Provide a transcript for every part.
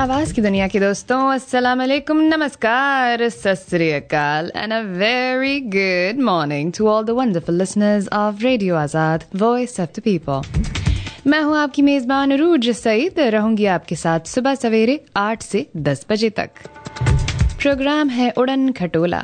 आवाज की दुनिया के दोस्तों, अस्सलाम वालेकुम, नमस्कार, सत श्री अकाल and a very good morning to all the wonderful listeners of radio Azad, voice of the people. मैं हूं आपकी मेजबान अरूज सईद, रहूंगी आपके साथ सुबह सवेरे 8 से 10 बजे तक। प्रोग्राम है उड़न खटोला।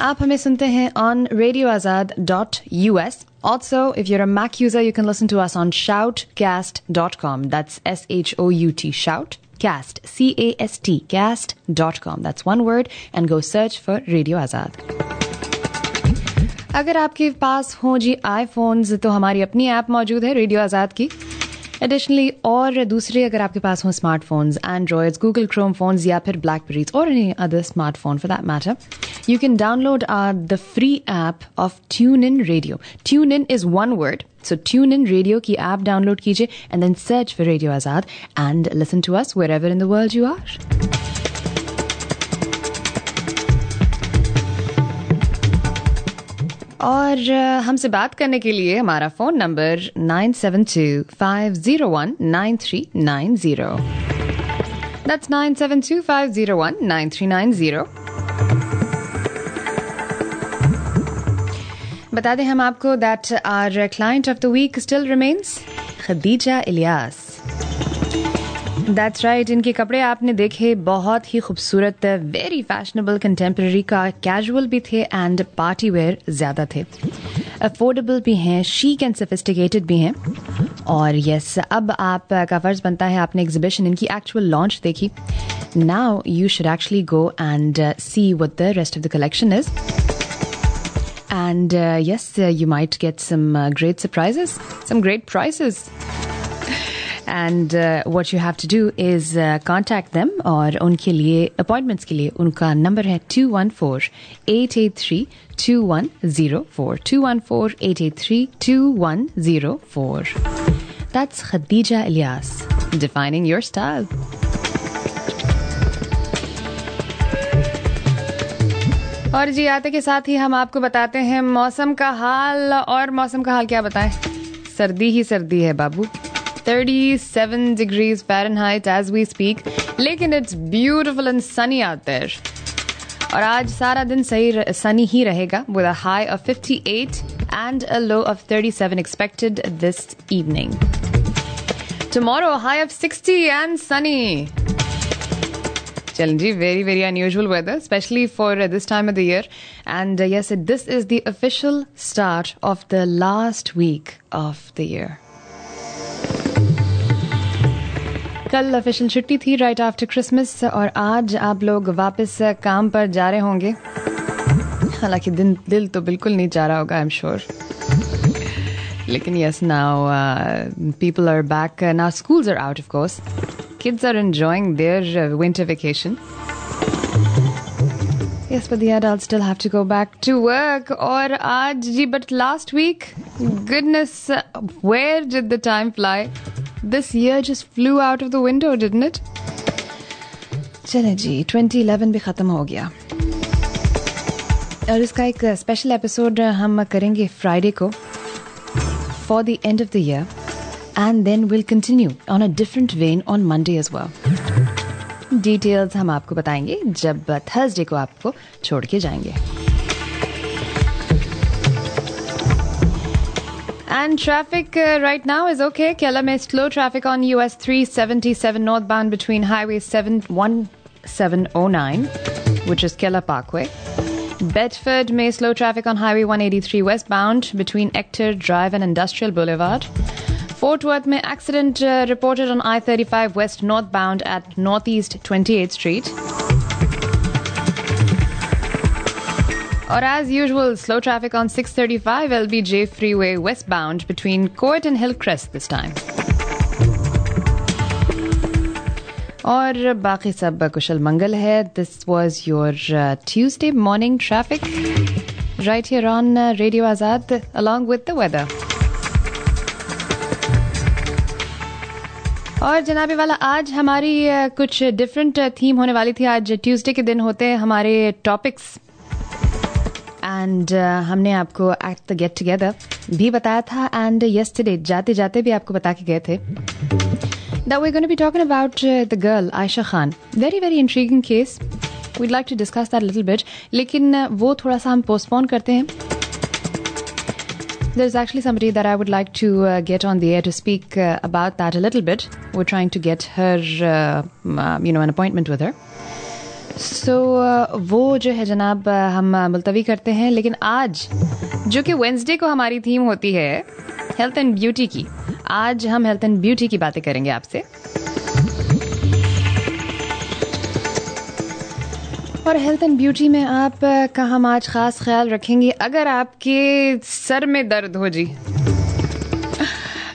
आप हमें सुनते हैं on radioazad.us. Also, if you're a Mac user, you can listen to us on shoutcast.com. That's SHOUT, shout, cast, CAST, cast.com. That's one word, and go search for Radio Azad. अगर आपके पास हो जी आईफोन्स तो हमारी अपनी app मौजूद है radio आज़ाद की। Additionally और दूसरे अगर आपके पास हो smartphones, androids, Google Chrome phones या फिर ब्लैकबेरीज और any other smartphone for that matter, you can download the free app of TuneIn Radio. TuneIn is one word. So TuneIn Radio की app download कीजिए and then search for Radio Azad and listen to us wherever in the world you are. और हमसे बात करने के लिए हमारा phone number 9725019390. That's 9725019390. बता दें हम आपको that our client of the week still remains Khadija Ilyas. That's right, इनके कपड़े आपने देखे बहुत ही खूबसूरत, वेरी फैशनेबल, कंटेम्प्रेरी का कैजुअल भी थे एंड पार्टी वेयर ज़्यादा थे, अफोर्डेबल भी हैं, शीक एंड सोफिस्टिकेटेड भी हैं. और यस, अब आपका फ़र्ज़ बनता है आपने एग्जिबिशन इनकी एक्चुअल लॉन्च देखी. Now you should actually go and see what the rest of the collection is. And yes, you might get some great surprises, some great prices. And what you have to do is contact them, और उनके लिए appointments के लिए उनका number है 214-883-2104, 214-883-2104. That's Khadija Ilyas, defining your style. और जी आते के साथ ही हम आपको बताते हैं मौसम का हाल. और मौसम का हाल क्या बताएं, सर्दी ही सर्दी है बाबू. 37 degrees Fahrenheit as we speak, लेकिन it's beautiful and sunny out there. और आज सारा दिन सनी ही रहेगा with a high of 58 and a low of 37 expected this evening. Tomorrow a high of 60 and sunny. Challenji, very, very unusual weather, especially for this time of the year. And yes, this is the official start of the last week of the year. कल official छुट्टी थी right after Christmas, और आज आप लोग वापस काम पर जा रहे होंगे. हालांकि दिल तो बिल्कुल नहीं जा रहा होगा, आई एम श्योर. लेकिन yes, now people are back. Now schools are out, of course. Kids are enjoying their winter vacation. Yes, but the adults still have to go back to work. और आज जी, but last week, goodness, where did the time fly? This year just flew out of the window, didn't it? चले जी, 2011 भी खत्म हो गया. और इसका एक स्पेशल एपिसोड हम करेंगे फ्राइडे को, for the end of the year. And then we'll continue on a different vein on Monday as well. Details हम आपको बताएंगे जब Thursday को आपको छोड़ के जाएंगे. And traffic right now is okay. Kerala में slow traffic on US 377 northbound between Highway 1709, which is Kerala Parkway. Bedford में slow traffic on Highway 183 westbound between Ector Drive and Industrial Boulevard. Fort Worth में accident reported on I-35 west northbound at Northeast 28th Street. Or as usual, slow traffic on 635 LBJ Freeway westbound between Court and Hillcrest this time. और बाकी सब कुशल मंगल है. This was your Tuesday morning traffic right here on Radio Azad along with the weather. और जनाबी वाला, आज हमारी कुछ different theme होने वाली थी. आज ट्यूसडे के दिन होते हैं हमारे टॉपिक्स, एंड हमने आपको एट द गेट टुगेदर भी बताया था, एंड यस्टरडे जाते जाते भी आपको बता के गए थे that we're going to be talking about the girl Aisha Khan. Very, very intriguing case. We'd like to discuss that a little bit. लेकिन वो थोड़ा सा हम postpone करते हैं. There's actually somebody that I would like to get on the air to speak about that a little bit. We're trying to get her, an appointment with her. So वो जो है जनाब हम मुलतवी करते हैं. लेकिन आज जो कि वेंसडे को हमारी थीम होती है हेल्थ एंड ब्यूटी की, आज हम हेल्थ एंड ब्यूटी की बातें करेंगे आपसे. और हेल्थ एंड ब्यूटी में आप का हम आज खास ख्याल रखेंगे अगर आपके सर में दर्द हो जी.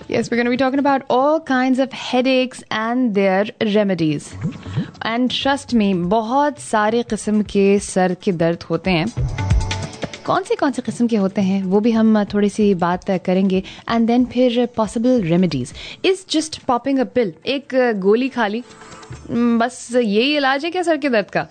Yes, we're going to be talking about all kinds of headaches and their remedies. And trust me, बहुत सारे किस्म के सर के दर्द होते हैं. कौन से किस्म के होते हैं वो भी हम थोड़ी सी बात करेंगे. एंड देन फिर possible remedies. Is just popping a pill, एक गोली खा ली, बस यही इलाज है क्या सर के दर्द का,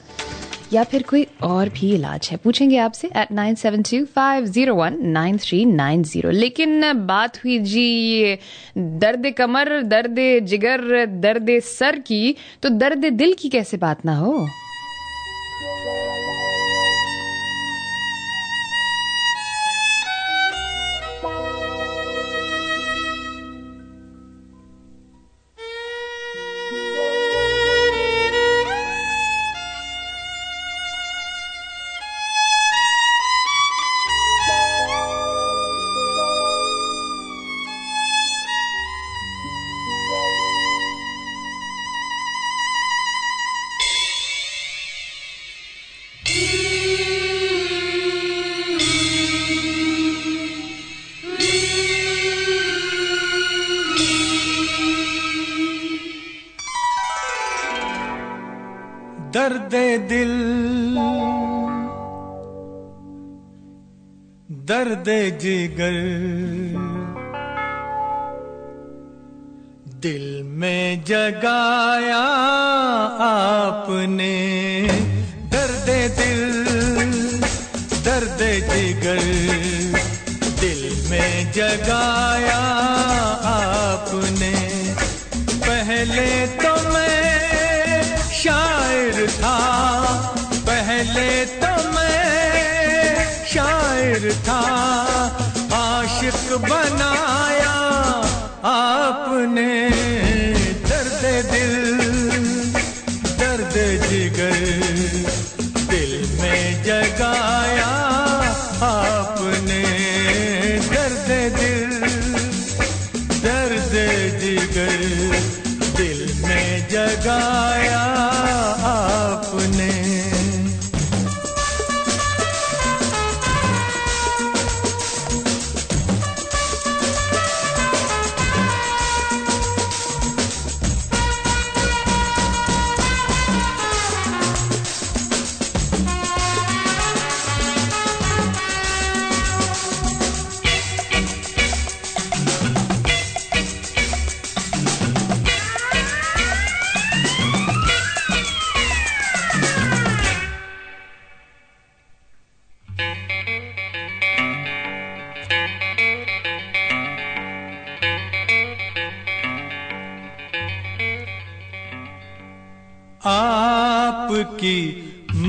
या फिर कोई और भी इलाज है? पूछेंगे आपसे at 9725019390. लेकिन बात हुई जी ये दर्द कमर, दर्द जिगर, दर्द सर की, तो दर्द दिल की कैसे बात ना हो. दर्द दिल, दर्द जिगर, दिल में जगाया आपने. दर्द दिल, दर्द जिगर, दिल में जगाया आपने. पहले तो मैं शायर था, पहले तो मैं शायर था, आशिक बनाया आपने. दर्द दिल, दर्द जिगर, दिल में जगाया आपने. दर्द दिल, दर्द जिगर, दिल में जगाया आपने. आपकी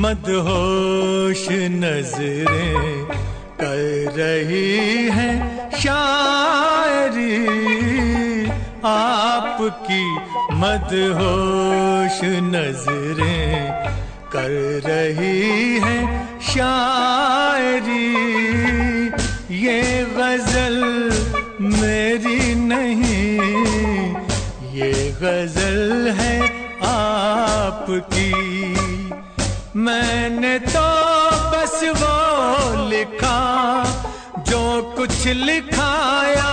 मदहोश नजरें कर रही हैं शायरी. आपकी मदहोश नजरें कर रही हैं शायरी. ये गजल मेरी नहीं, ये गजल है आपकी. मैंने तो बस वो लिखा जो कुछ लिखाया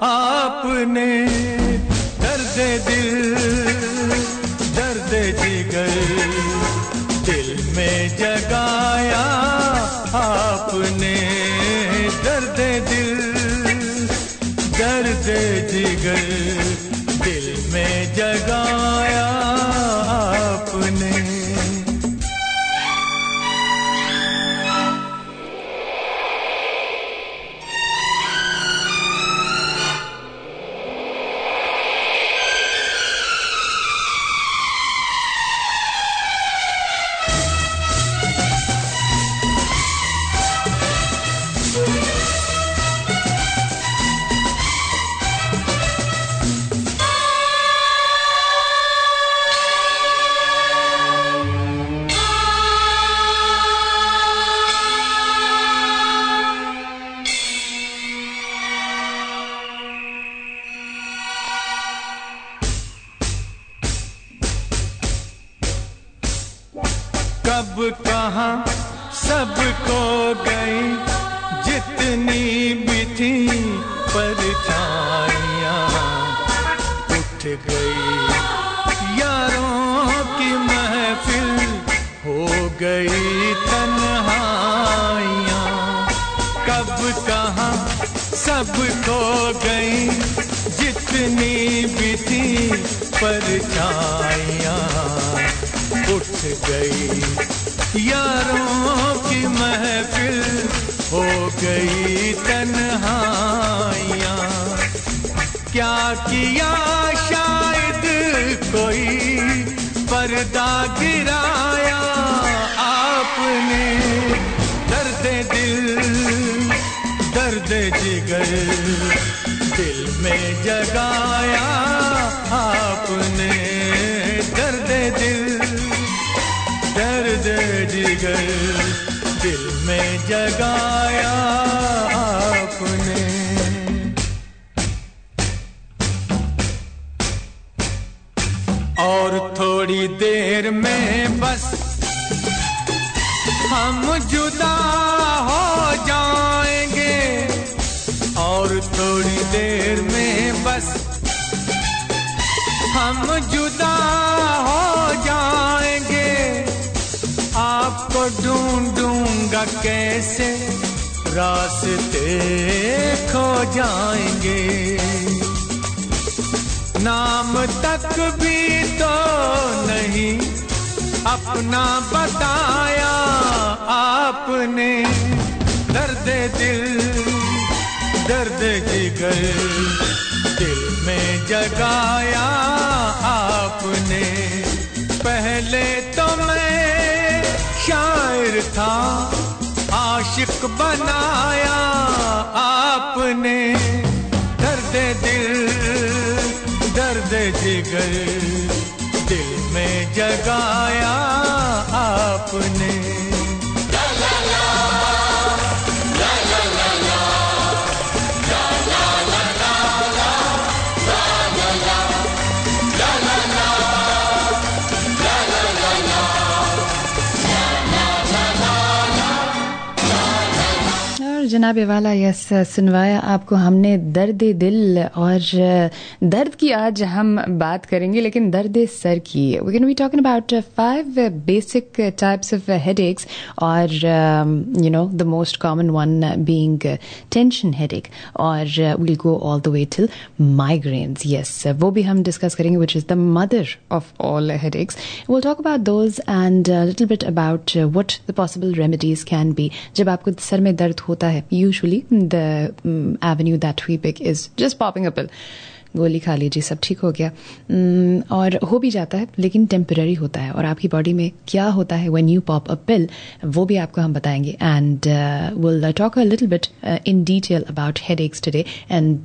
आपने. दर्द दिल, दर्द जिगर, दिल में जगाया आपने. दर्द दिल, दर्द जिगर, दिल में जगाया आपने. कब कहाँ सब खो गई जितनी भी थी परछाइयाँ, उठ गई यारों की महफिल, हो गई तन्हाइयाँ। कब कहाँ सब खो गई जितनी भी थी परछाइयाँ, उठ गई यारों की महफिल, हो गई तन्हाइयाँ। क्या किया शायद कोई पर्दा गिराया आपने, दर्द दिल दर्द जिगर दिल में जगाया आपने, दर्द दिल दर्द जिगर दिल में जगाया आपने। और थोड़ी देर में बस हम जुदा हो जाएंगे, और थोड़ी देर में बस हम जुदा हो जाएंगे। आपको ढूंढूंगा कैसे रास्ते खो जाएंगे, नाम तक भी तो नहीं अपना बताया आपने, दर्द दिल दर्द जिगर दिल में जगाया आपने। पहले तो मैं शायर था, आशिक बनाया आपने, दर्द दिल दर्द जिगर दिल में जगाया आपने। जनाब वाला यस सुनवाया आपको हमने दर्द दिल, और दर्द की आज हम बात करेंगे, लेकिन दर्द सर की। We can be talking about 5 basic types of headaches, और you know the most common one being tension headache, और will go all the way till migraines. Yes, वो भी हम डिस्कस करेंगे, which is the mother of all headaches. Will talk about those and little bit about what the possible remedies can be. जब आपको sir में दर्द होता है, usually the avenue that we pick is just popping a pill. गोली खा लीजिए, सब ठीक हो गया, और हो भी जाता है, लेकिन टेम्पररी होता है। और आपकी बॉडी में क्या होता है when you pop a pill, वो भी आपको हम बताएंगे। and we'll talk a little bit in detail about headaches today, and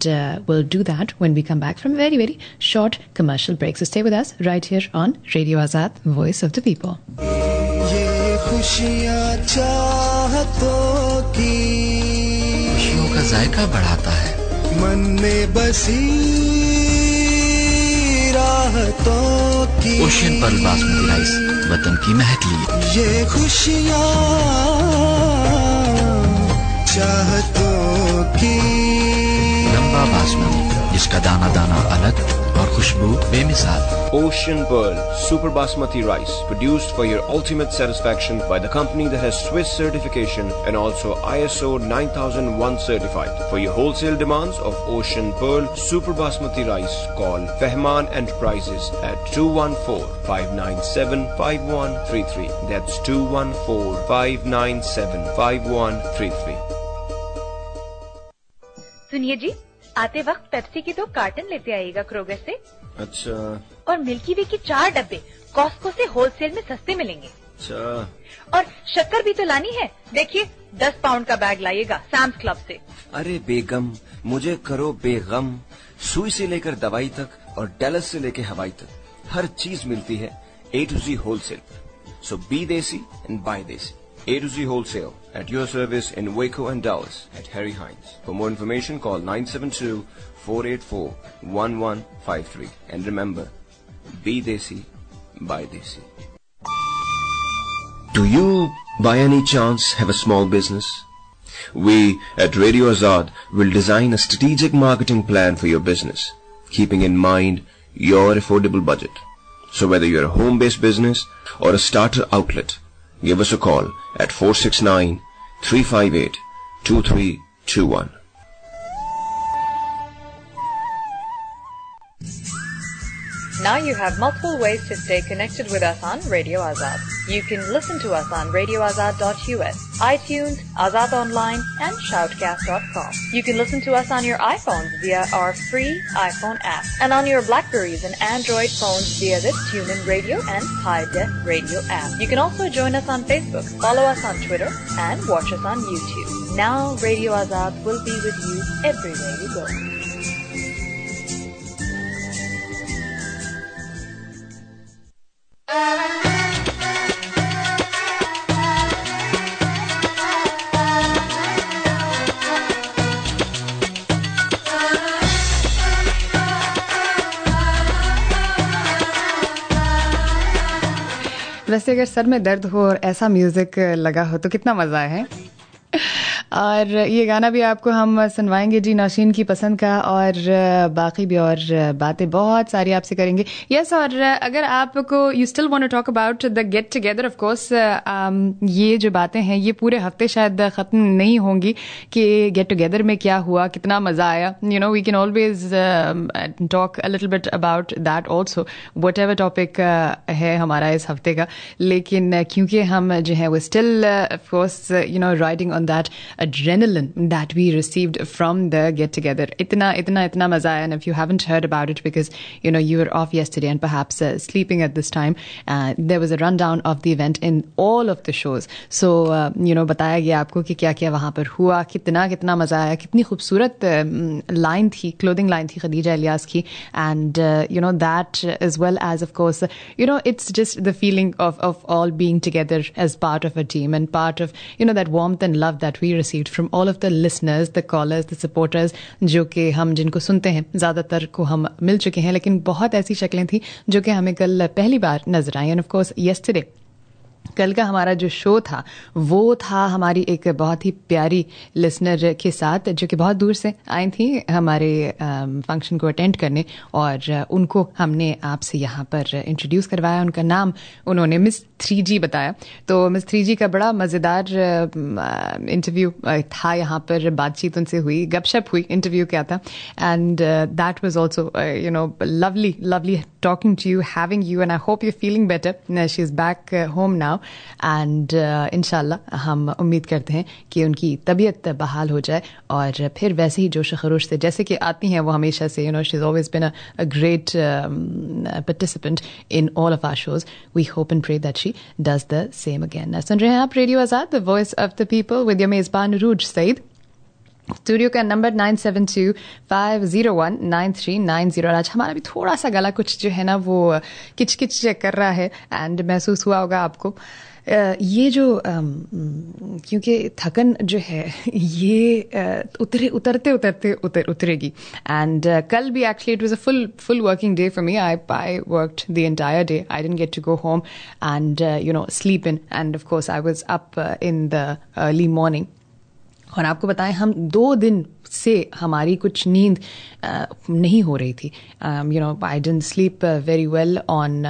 we'll do that when we come back from a very very short commercial break. So stay with us right here on Radio Azad, Voice of the People. ये खुशियाँ चाहतों की खुशियों का जायका बढ़ाता है, मन में बसी राहतों की। ओशियन पर्ल बासमती राइस, वतन की महक लिए। ये खुशियाँ चाहतों की, लंबा बासमती जिसका दाना दाना अलग और खुशबू बेमिसाल। Ocean Pearl Super Basmati Rice, produced for your ultimate satisfaction by the company that has Swiss certification and also ISO 9001 certified. For your wholesale demands of Ocean Pearl Super Basmati Rice, call Fehman Enterprises at 214-597-5133. That's 214-597-5133. सुनिए जी, आते वक्त Pepsi की 2 carton लेते आइएगा Kroger से। अच्छा। और milky वे की 4 डब्बे कॉस्को से होलसेल में सस्ते मिलेंगे। अच्छा। और शक्कर भी तो लानी है, देखिए 10 पाउंड का बैग लाइएगा सैम्स क्लब से। अरे बेगम, मुझे करो बेगम, सुई से लेकर दवाई तक और डैलस से लेकर हवाई तक हर चीज मिलती है A to Z wholesale. So be desi and buy desi. A to Z Wholesale at your service in Waco and Dallas at Harry Hines. For more information, call 972-484-1153. And remember, be Desi, buy Desi. Do you, by any chance, have a small business? We at Radio Azad will design a strategic marketing plan for your business, keeping in mind your affordable budget. So whether you're a home-based business or a starter outlet, give us a call at 469-358-2321. Now you have multiple ways to stay connected with us on Radio Azad. You can listen to us on radioazad.us, iTunes, Azad Online, and shoutcast.com. You can listen to us on your iPhones via our free iPhone app, and on your Blackberries and Android phones via the TuneIn Radio and HiDef Radio app. You can also join us on Facebook, follow us on Twitter, and watch us on YouTube. Now Radio Azad will be with you everywhere you go. वैसे अगर sir में दर्द हो और ऐसा music लगा हो तो कितना मजा है। और ये गाना भी आपको हम सुनवाएंगे जी नौशीन की पसंद का, और बाकी भी और बातें बहुत सारी आपसे करेंगे। यस, और अगर आपको you still want to talk about the get together, of course ये जो बातें हैं ये पूरे हफ्ते शायद ख़त्म नहीं होंगी कि गेट टुगेदर में क्या हुआ, कितना मज़ा आया। You know we can always talk a little bit about that also, whatever topic है हमारा इस हफ्ते का। लेकिन क्योंकि हम जो है वो still of course you know riding on that adrenaline that we received from the get together. Itna maza aaya. And if you haven't heard about it because you know you were off yesterday and perhaps sleeping at this time, there was a rundown of the event in all of the shows. So you know बताया गया आपको कि क्या-क्या वहां पर हुआ, कितना मजा आया, कितनी खूबसूरत लाइन थी, क्लोथिंग लाइन थी खदीजा इलियास की, and you know that as well as of course you know it's just the feeling of all being together as part of a team and part of you know that warmth and love that we received from all of the listeners, the callers, the supporters, जो कि हम जिनको सुनते हैं ज़्यादातर को हम मिल चुके हैं, लेकिन बहुत ऐसी शक्लें थी जो कि हमें कल पहली बार नजर आई। एंड ऑफ कोर्स यस्टरडे कल का हमारा जो शो था वो था हमारी एक बहुत ही प्यारी लिसनर के साथ जो कि बहुत दूर से आई थी हमारे फंक्शन को अटेंड करने, और उनको हमने आपसे यहाँ पर इंट्रोड्यूस करवाया। उनका नाम उन्होंने मिस 3G बताया। तो मिस 3G का बड़ा मज़ेदार इंटरव्यू था, यहाँ पर बातचीत उनसे हुई, गपशप हुई, इंटरव्यू क्या था। And that was also you know lovely talking to you, having you, and I hope you feeling better. She is back home now and इंशाल्लाह हम उम्मीद करते हैं कि उनकी तबीयत बहाल हो जाए और फिर वैसे ही जोश खरोश से जैसे कि आती हैं वो हमेशा से। You know she is always been a great participant in all of our shows. We hope and pray that she does the same again. सुन रहे हैं आप radio Azad, the voice of the people, with your मेज़बान Rooj Saeed. Studio का number 9725019390। आज हमारा भी थोड़ा सा गला कुछ जो है ना वो किच कर रहा है, एंड महसूस हुआ होगा आपको। ये जो क्योंकि थकन जो है ये उतरते उतरेगी। एंड कल भी actually it was a full working day for me. I worked the entire day. I didn't get to go home and you know sleep in, and of course I was up in the early morning. और आपको बताएं हम 2 दिन से हमारी कुछ नींद नहीं हो रही थी। You know I didn't sleep very well on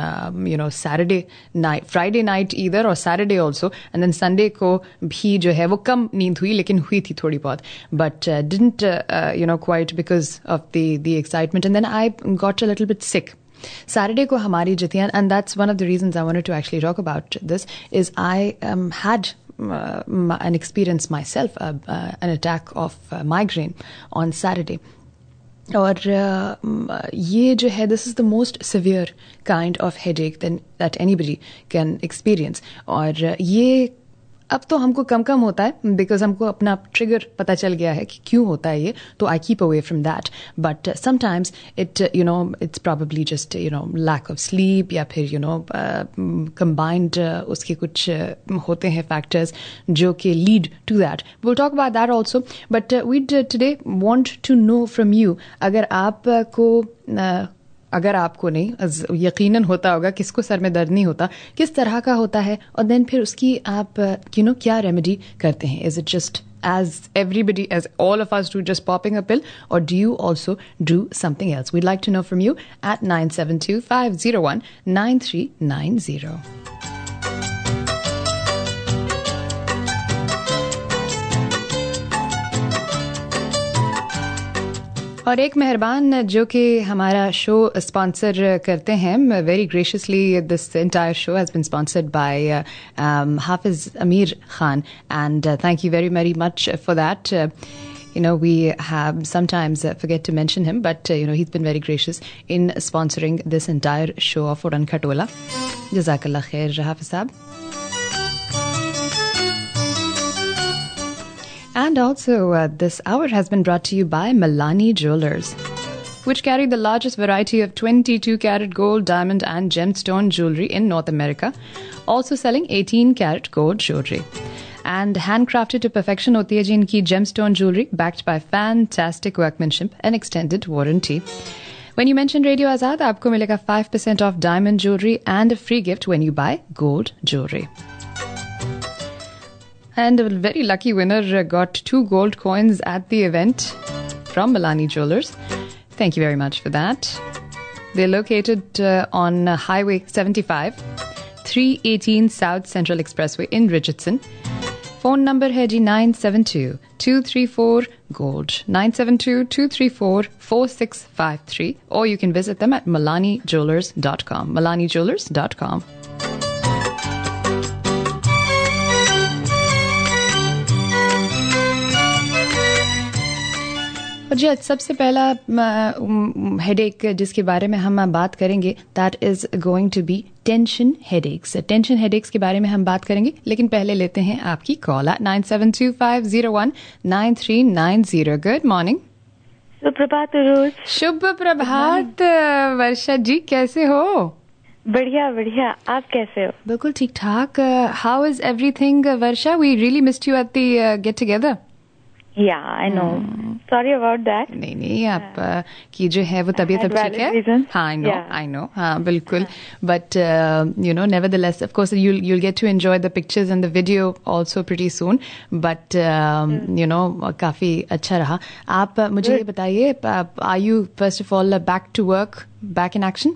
you know Saturday night, Friday night either, और Saturday also, and then Sunday को भी जो है वो कम नींद हुई, लेकिन हुई थी थोड़ी बहुत, but didn't you know quite because of the excitement, and then I got a little bit sick. Saturday को हमारी जितियां, and that's one of the reasons I wanted to actually talk about this, is I had an experience myself, an attack of migraine on Saturday. और ये जो है this is the most severe kind of headache that anybody can experience. और ये अब तो हमको कम होता है बिकॉज हमको अपना ट्रिगर पता चल गया है कि क्यों होता है ये, तो I keep away from that. But sometimes it you know it's probably just you know lack of sleep, या फिर यू नो कंबाइंड उसके कुछ होते हैं फैक्टर्स जो कि lead to that. Will talk about that also, but we today want to know from you, अगर आपको अगर आपको नहीं, यकीनन होता होगा, किसको सर में दर्द नहीं होता, किस तरह का होता है, और देन फिर उसकी आप क्या रेमेडी करते हैं? Is it just as everybody, as all of us do, just popping a pill, or do you also do something else? We'd like to know from you at 972-501-9390. और एक मेहरबान जो कि हमारा शो स्पॉन्सर करते हैं, very graciously this entire show has been sponsored by Hafiz Amir Khan, and thank you very much for that. We have sometimes forget to mention him, but he's been very gracious in sponsoring this entire show of Udan Khatola. Jazakallah khair, Hafiz Saab. And also, this hour has been brought to you by Milani Jewelers, which carry the largest variety of 22-karat gold, diamond and gemstone jewelry in North America, also selling 18-karat gold jewelry. And handcrafted to perfection hoti hai ji inki gemstone jewelry, backed by fantastic workmanship and extended warranty. When you mention Radio Azad, aapko milega 5% off diamond jewelry and a free gift when you buy gold jewelry. And a very lucky winner got 2 gold coins at the event from Milani Jewelers. Thank you very much for that. They're located on Highway 75, 318 South Central Expressway in Richardson. Phone number hai ji 972-234-GOLD, 972-234-4653, or you can visit them at MilaniJewelers.com, MilaniJewelers.com. और जी सबसे पहला headache जिसके बारे में हम बात करेंगे, that is going to be tension headaches. Tension headaches के बारे में हम बात करेंगे, लेकिन पहले लेते हैं आपकी कॉल at 972-501-9390. Good morning. सुप्रभात उरूज. शुभ प्रभात वर्षा जी, कैसे हो? बढ़िया बढ़िया, आप कैसे हो? बिल्कुल ठीक ठाक. How is everything Varsha? We really missed you at the get together. Yeah, I know. Sorry about that. नहीं आप की जो है वो तबीयत अब ठीक है. हाँ, I know. हाँ, बिल्कुल. But nevertheless, of course, you'll get to enjoy the pictures and the video also pretty soon. But काफी अच्छा रहा. आप मुझे ये बताइए, are you first of all back to work, back in action?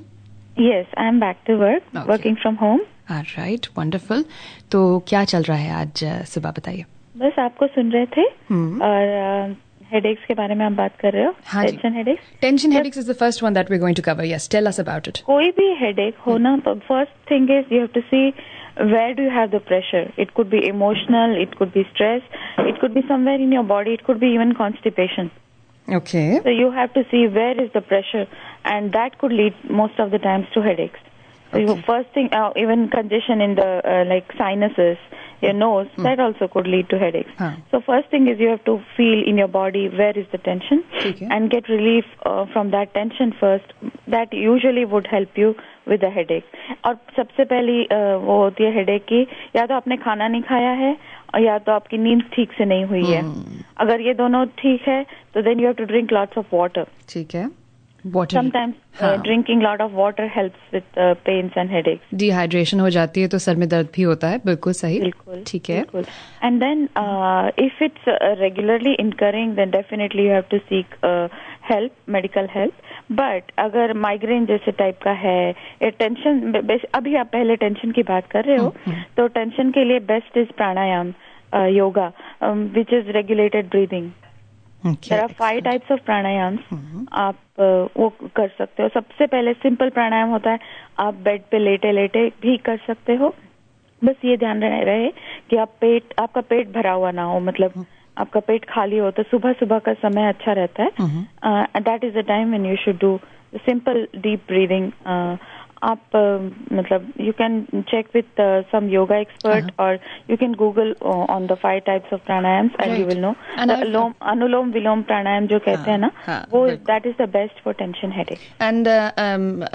Yes, I'm back to work, working from home. All right, wonderful. तो क्या चल रहा है आज सुबह, बताइए. बस आपको सुन रहे थे और हेडेक्स के बारे में आप बात कर रहे हो. Tension headaches. Tension headaches is the first one that we are going to cover. Yes, tell us about it. कोई भी हेडेक हो ना, first thing is you have to see where do you have the pressure. It could be emotional, it could be stress, it could be somewhere in your body, it could be even constipation. Okay. So you have to see where is the pressure, and that could lead most of the times to headaches. So first thing, even congestion in the like sinuses, your nose, that also could lead to headaches. So first thing is you have to feel in your body where is the tension and get relief from that tension first. That usually would help you with the headache. और सबसे पहली वो होती है headache की, या तो आपने खाना नहीं खाया है और या तो आपकी नींद ठीक से नहीं हुई है. अगर ये दोनों ठीक है तो then you have to drink lots of water. ठीक है. Water. Sometimes drinking lot of water helps with pains and headaches. Dehydration हो जाती है तो सर में दर्द भी होता है. बिल्कुल सही. बिल्कुल ठीक है. And then if it's regularly incurring, then definitely you have to seek help, medical help. But अगर माइग्रेन जैसे टाइप का है, टेंशन, अभी आप पहले टेंशन की बात कर रहे हो, तो टेंशन के लिए best is pranayama, yoga, which is regulated breathing. There are 5 types of pranayams. आप वो कर सकते हो. सबसे पहले सिंपल प्राणायाम होता है, आप बेड पे लेटे लेटे भी कर सकते हो. बस ये ध्यान रहे कि आपका पेट भरा हुआ ना हो, मतलब आपका पेट खाली हो. तो सुबह सुबह का समय अच्छा रहता है. That is the time when you should do simple deep breathing. आप मतलब you can check with some yoga expert or you can Google on the 5 types of pranayams and you will know. Anulom Vilom pranayam जो कहते हैं ना, वो that is the best for tension headache. And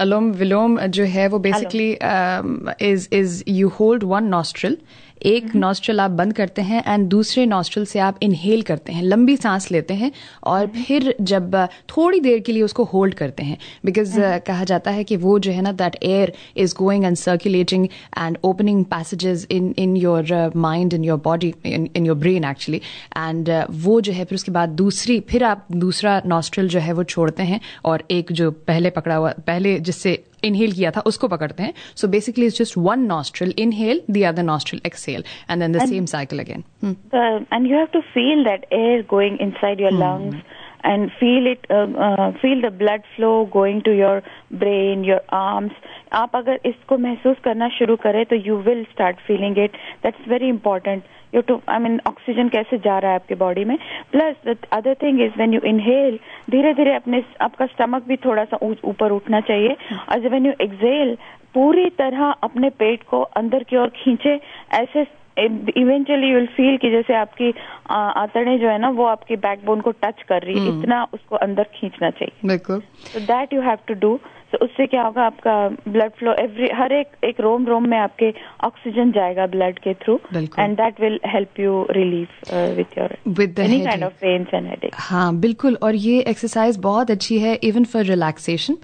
Alom Vilom जो है वो basically is you hold one nostril एक nostril आप बंद करते हैं एंड दूसरे नॉस्ट्रल से आप इनहेल करते हैं, लंबी सांस लेते हैं और फिर जब थोड़ी देर के लिए उसको होल्ड करते हैं, बिकॉज कहा जाता है कि वो जो है ना that air is going and circulating and opening passages in your mind, in your body, in your brain actually, and वो जो है फिर उसके बाद फिर आप दूसरा नॉस्ट्रल जो है वो छोड़ते हैं और एक जो पहले जिससे इनहेल किया था उसको पकड़ते हैं. So basically it's just one nostril inhale, the other nostril exhale, and then the same cycle again. And you have to feel that air going inside your lungs and feel the blood flow going to your brain, your arms. आप अगर इसको महसूस करना शुरू करें तो you will start feeling it. That's very important. You have to, oxygen कैसे जा रहा है आपके बॉडी में. Plus the other thing is when you inhale, धीरे धीरे आपका स्टमक भी थोड़ा सा ऊपर उठना चाहिए, और जब व्हेन यू एक्सहेल पूरी तरह अपने पेट को अंदर की ओर खींचे. ऐसे इवेंचुअली यू विल फील कि जैसे आपकी आंतड़ें जो है ना वो आपकी बैकबोन को टच कर रही है, इतना उसको अंदर खींचना चाहिए. बिल्कुल. So that you have to do. तो उससे क्या होगा, आपका ब्लड फ्लो हर एक रोम में आपके ऑक्सीजन जाएगा ब्लड के through, and that will help you relieve with any kind of pains and headache. हाँ बिल्कुल. और ये एक्सरसाइज बहुत अच्छी है इवन फॉर रिलैक्सेशन.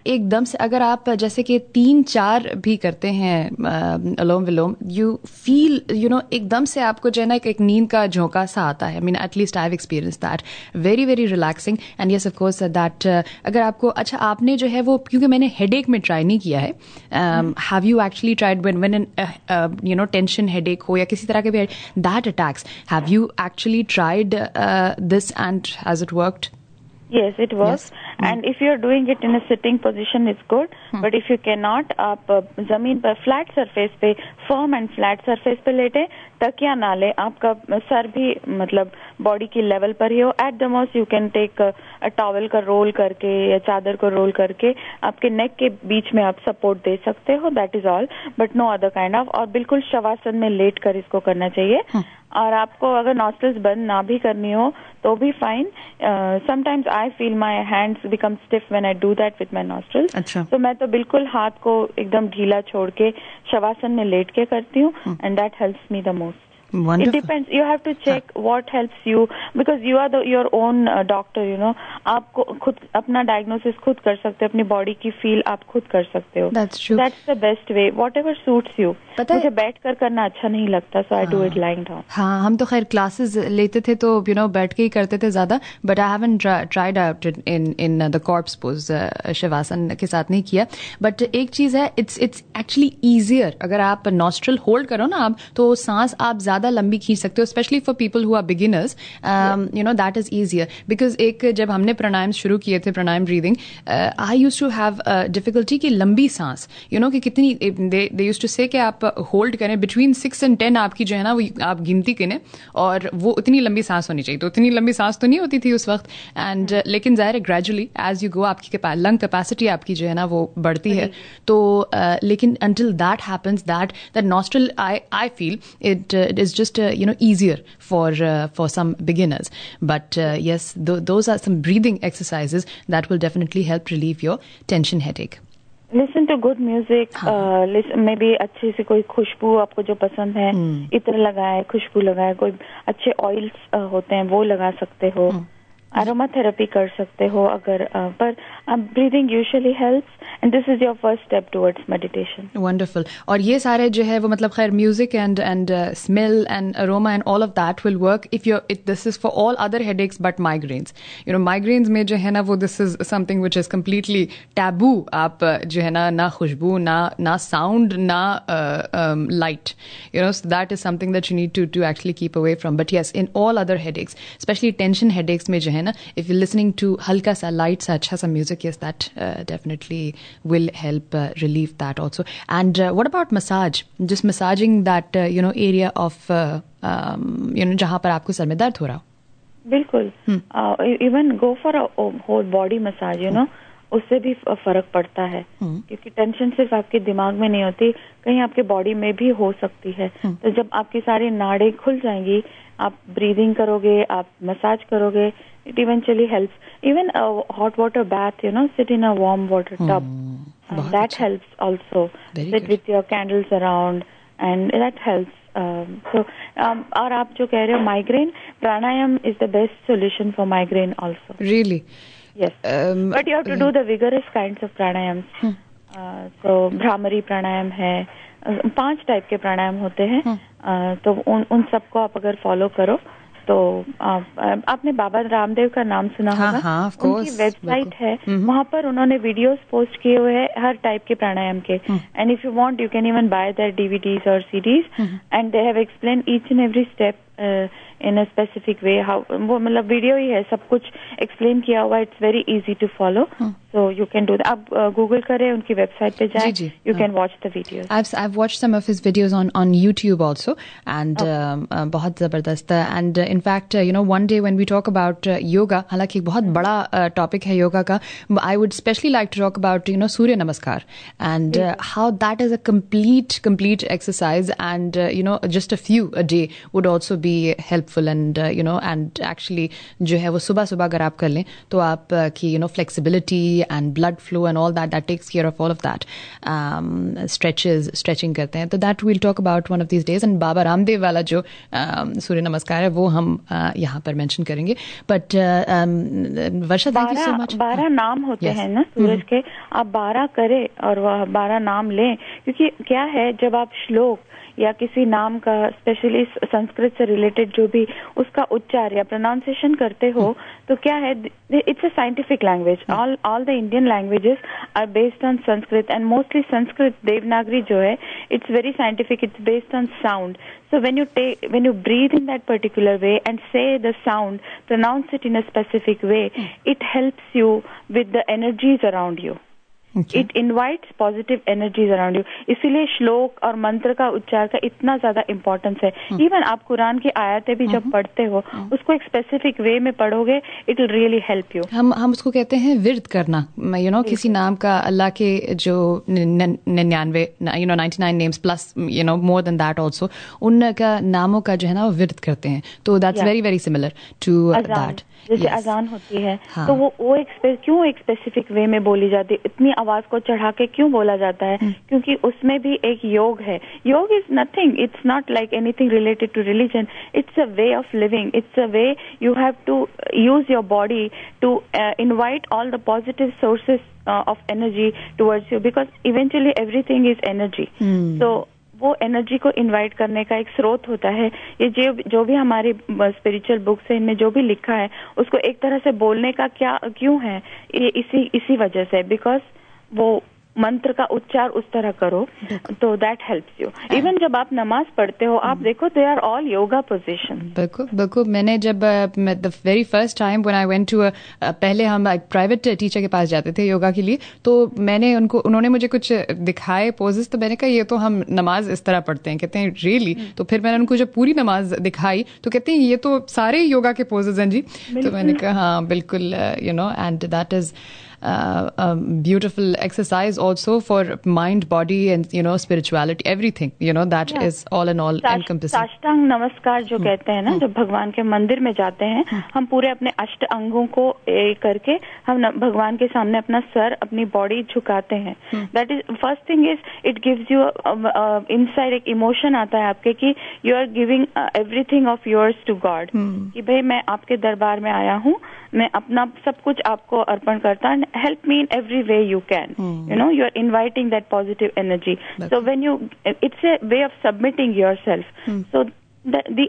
एकदम से अगर आप जैसे कि 3-4 भी करते हैं अलोम विलोम, यू फील एकदम से आपको जो है ना एक नींद का झोंका सा आता है. At least I have experience that. Very very relaxing. And yes of course that अगर आपको अच्छा आपने जो है वो, क्योंकि मैंने हेडेक में ट्राई नहीं किया है, have you actually tried when tension headache हो या किसी तरह के भी that attacks, have you actually tried this and has it worked? Yes, it works. Yes. And if you're doing it in a sitting position, it's good. But if you cannot, आप जमीन पर flat surface पे, firm and flat surface पे लेटे, तकिया ना ले, आपका सर भी मतलब बॉडी की लेवल पर ही हो. At the most you can take towel का रोल करके या चादर को रोल करके आपके नेक के बीच में आप सपोर्ट दे सकते हो. That is all, but no other kind of. और बिल्कुल शवासन में लेट कर इसको करना चाहिए. और आपको अगर नॉस्ट्रल्स बंद ना भी करनी हो तो भी fine. Sometimes I feel my hands become stiff when I do that with my nostrils. अच्छा. तो मैं तो बिल्कुल हाथ को एकदम ढीला छोड़ के शवासन में लेट के करती हूँ, and that helps me the most. Wonderful. It depends. You have to check what helps you, because you are your own doctor. आप खुद अपना डायग्नोसिस खुद कर सकते हो, अपनी बॉडी की फील आप खुद कर सकते हो. That's true. That's the best way. Whatever suits you. मुझे बैठ कर करना अच्छा नहीं लगता, so I do it lying down. हाँ, हम तो खैर क्लासेस लेते थे तो बैठ के ही करते थे ज्यादा, but I haven't tried out in the corps pose, shavasana के साथ नहीं किया. बट एक चीज है, इट्स एक्चुअली ईजियर. अगर आप नॉस्ट्रल होल्ड करो ना आप, तो सांस आप ज्यादा लंबी खींच सकते हो, specially for people who are beginners. That is easier. Because एक जब हमने प्राणायाम शुरू किए थे, pranayam breathing, I use to have difficulty कि लंबी सांस कि कितनी, दे यूज टू से कि आप होल्ड करें बिटवीन 6 and 10 आपकी जो है ना वो आप गिनती करें, और वो इतनी लंबी सांस होनी चाहिए. तो इतनी लंबी सांस तो नहीं होती थी उस वक्त. एंड लेकिन जाहिर है ग्रेजुअली एज यू गो आपकी लंग कैपेसिटी आपकी जो है ना वो बढ़ती है. तो लेकिन until that happens, that nostril, I feel it is just easier for some beginners. But yes, those are some breathing exercises that will definitely help relieve your tension headache. Listen to good music. maybe अच्छी सी कोई खुशबू आपको जो पसंद है, इत्र लगाए, खुशबू लगाए, कोई अच्छे ऑयल्स होते हैं वो लगा सकते हो. अरोमा थेरेपी कर सकते हो अगर, पर breathing usually helps, and this is your first step towards meditation. Wonderful. और ये सारे जो है वो मतलब खैर music and smell and aroma and all of that will work if this is for all other headaches but migraines. Migraines में जो है ना वो this is something which is completely taboo. आप जो है ना खुशबू, ना साउंड, ना light, so that is something that you need to actually keep away from. But yes, in all other headaches, especially tension headaches में जो है ना, if you're listening to हल्का सा लाइट सा अच्छा सा music, yes, that definitely will help relieve that also. And what about massage? Just massaging that area of जहाँ पर आपको सर में दर्द हो रहा हो. बिल्कुल. Even go for a whole body massage, उससे भी फर्क पड़ता है, क्योंकि टेंशन सिर्फ आपके दिमाग में नहीं होती, कहीं आपके बॉडी में भी हो सकती है. तो जब आपकी सारी नाड़ें खुल जाएंगी, आप ब्रीदिंग करोगे, आप मसाज करोगे, it eventually helps. Even hot water bath, sit in a warm water tub. That helps also. Sit with your candles around, and that helps. So और आप जो कह रहे हो migraine, pranayama is the best solution for migraine also. Really? Yes, but you have to do the vigorous kinds of pranayams. So Bhramari pranayam है, 5 type के प्राणायाम होते हैं. तो उन सबको आप अगर फॉलो करो तो आपने बाबा रामदेव का नाम सुना होगा. हाँ, of course. उनकी वेबसाइट है, वहाँ पर उन्होंने वीडियोस पोस्ट किए हुए हैं हर टाइप के प्राणायाम के. And if you want you can even bye there DVDs और CDs and they have explain each and every step in a specific way. How, वो मतलब वीडियो ही है, सब कुछ एक्सप्लेन किया हुआ. It's very easy to follow, so you can do that. आप Google करें, उनकी वेबसाइट पे जाएं, you can watch the videos. I've watched some of his videos on YouTube also, and बहुत जबरदस्त. And in fact, one day when we talk about yoga, हालांकि एक बहुत बड़ा टॉपिक है योगा का, I would especially like to talk about सूर्य नमस्कार and how that is a complete exercise, and just a few a day would also be helpful, and and actually जो है वो सुबह अगर आप कर लें तो आप की flexibility and blood flow and all that takes care of all of that. Stretching करते हैं, तो that we'll talk about one of these days. And Baba Ramdev वाला जो सूर्य नमस्कार है वो हम यहाँ पर मेंशन करेंगे. But Varsha, thank you so much. 12 नाम होते हैं ना सूरज के, आप 12 करें और वह 12 नाम लें. क्योंकि क्या है, जब आप श्लोक या किसी नाम का, स्पेशली संस्कृत से रिलेटेड जो भी उसका उच्चार या प्रोनाउंसिएशन करते हो, तो क्या है, it's a scientific language. All the Indian languages are based on Sanskrit, and mostly Sanskrit Devanagari जो है, it's very scientific. It's based on sound. So when you breathe in that particular way and say the sound, pronounce it in a specific way, it helps you with the energies around you. Okay. It invites positive energies around you. इसीलिए श्लोक और मंत्र का उच्चार का इतना ज्यादा importance है. इवन आप कुरान की आयतें भी जब पढ़ते हो, उसको एक स्पेसिफिक वे में पढ़ोगे, it will really help you. हम उसको कहते हैं विर्द करना. किसी नाम का, अल्लाह के जो 99 99 names plus more than that also, उनका नामों का जो है ना वो विर्द करते हैं. तो that's very very similar to that. जैसे अजान होती है, तो वो क्यों एक स्पेसिफिक वे में बोली जाती है, इतनी आवाज को चढ़ा के क्यों बोला जाता है? क्योंकि उसमें भी एक योग है. Yoga is nothing, it's not like anything related to religion. It's a way of living. It's a way you have to use your body to invite all the positive sources of energy towards you, because eventually everything is energy. तो वो energy को invite करने का एक स्रोत होता है. ये जो भी हमारी स्पिरिचुअल बुक्स है, इनमें जो भी लिखा है, उसको एक तरह से बोलने का क्यों है, ये इसी वजह से, बिकॉज वो मंत्र का उच्चार उस तरह करो, तो दैट हेल्प्स यू. इवन जब आप नमाज पढ़ते हो, आप देखो they are all yoga position. बिल्कुल. मैंने जब the very first time when I went to पहले हम एक प्राइवेट टीचर के पास जाते थे योगा के लिए, तो उन्होंने मुझे कुछ दिखाए पोजेस, तो मैंने कहा ये तो हम नमाज इस तरह पढ़ते हैं. कहते हैं रियली? तो फिर मैंने उनको जब पूरी नमाज दिखाई तो कहते हैं ये तो सारे योगा के पोजेस हैं जी. तो मैंने कहा हाँ बिल्कुल, and that is beautiful exercise also for mind, body, and spirituality, everything, that is all in all encompassing. साष्टांग नमस्कार जो कहते हैं ना, जब भगवान के मंदिर में जाते हैं, हम पूरे अपने अष्ट अंगों को करके हम भगवान के सामने अपना सर, अपनी बॉडी झुकाते हैं. That is first thing is it gives you inside एक इमोशन आता है आपके कि you are giving everything of yours to God, कि भाई मैं आपके दरबार में आया हूँ, मैं अपना सब कुछ आपको अर्पण करता हूँ. Help me in every way you can. You are inviting that positive energy. So when it's a way of submitting yourself. So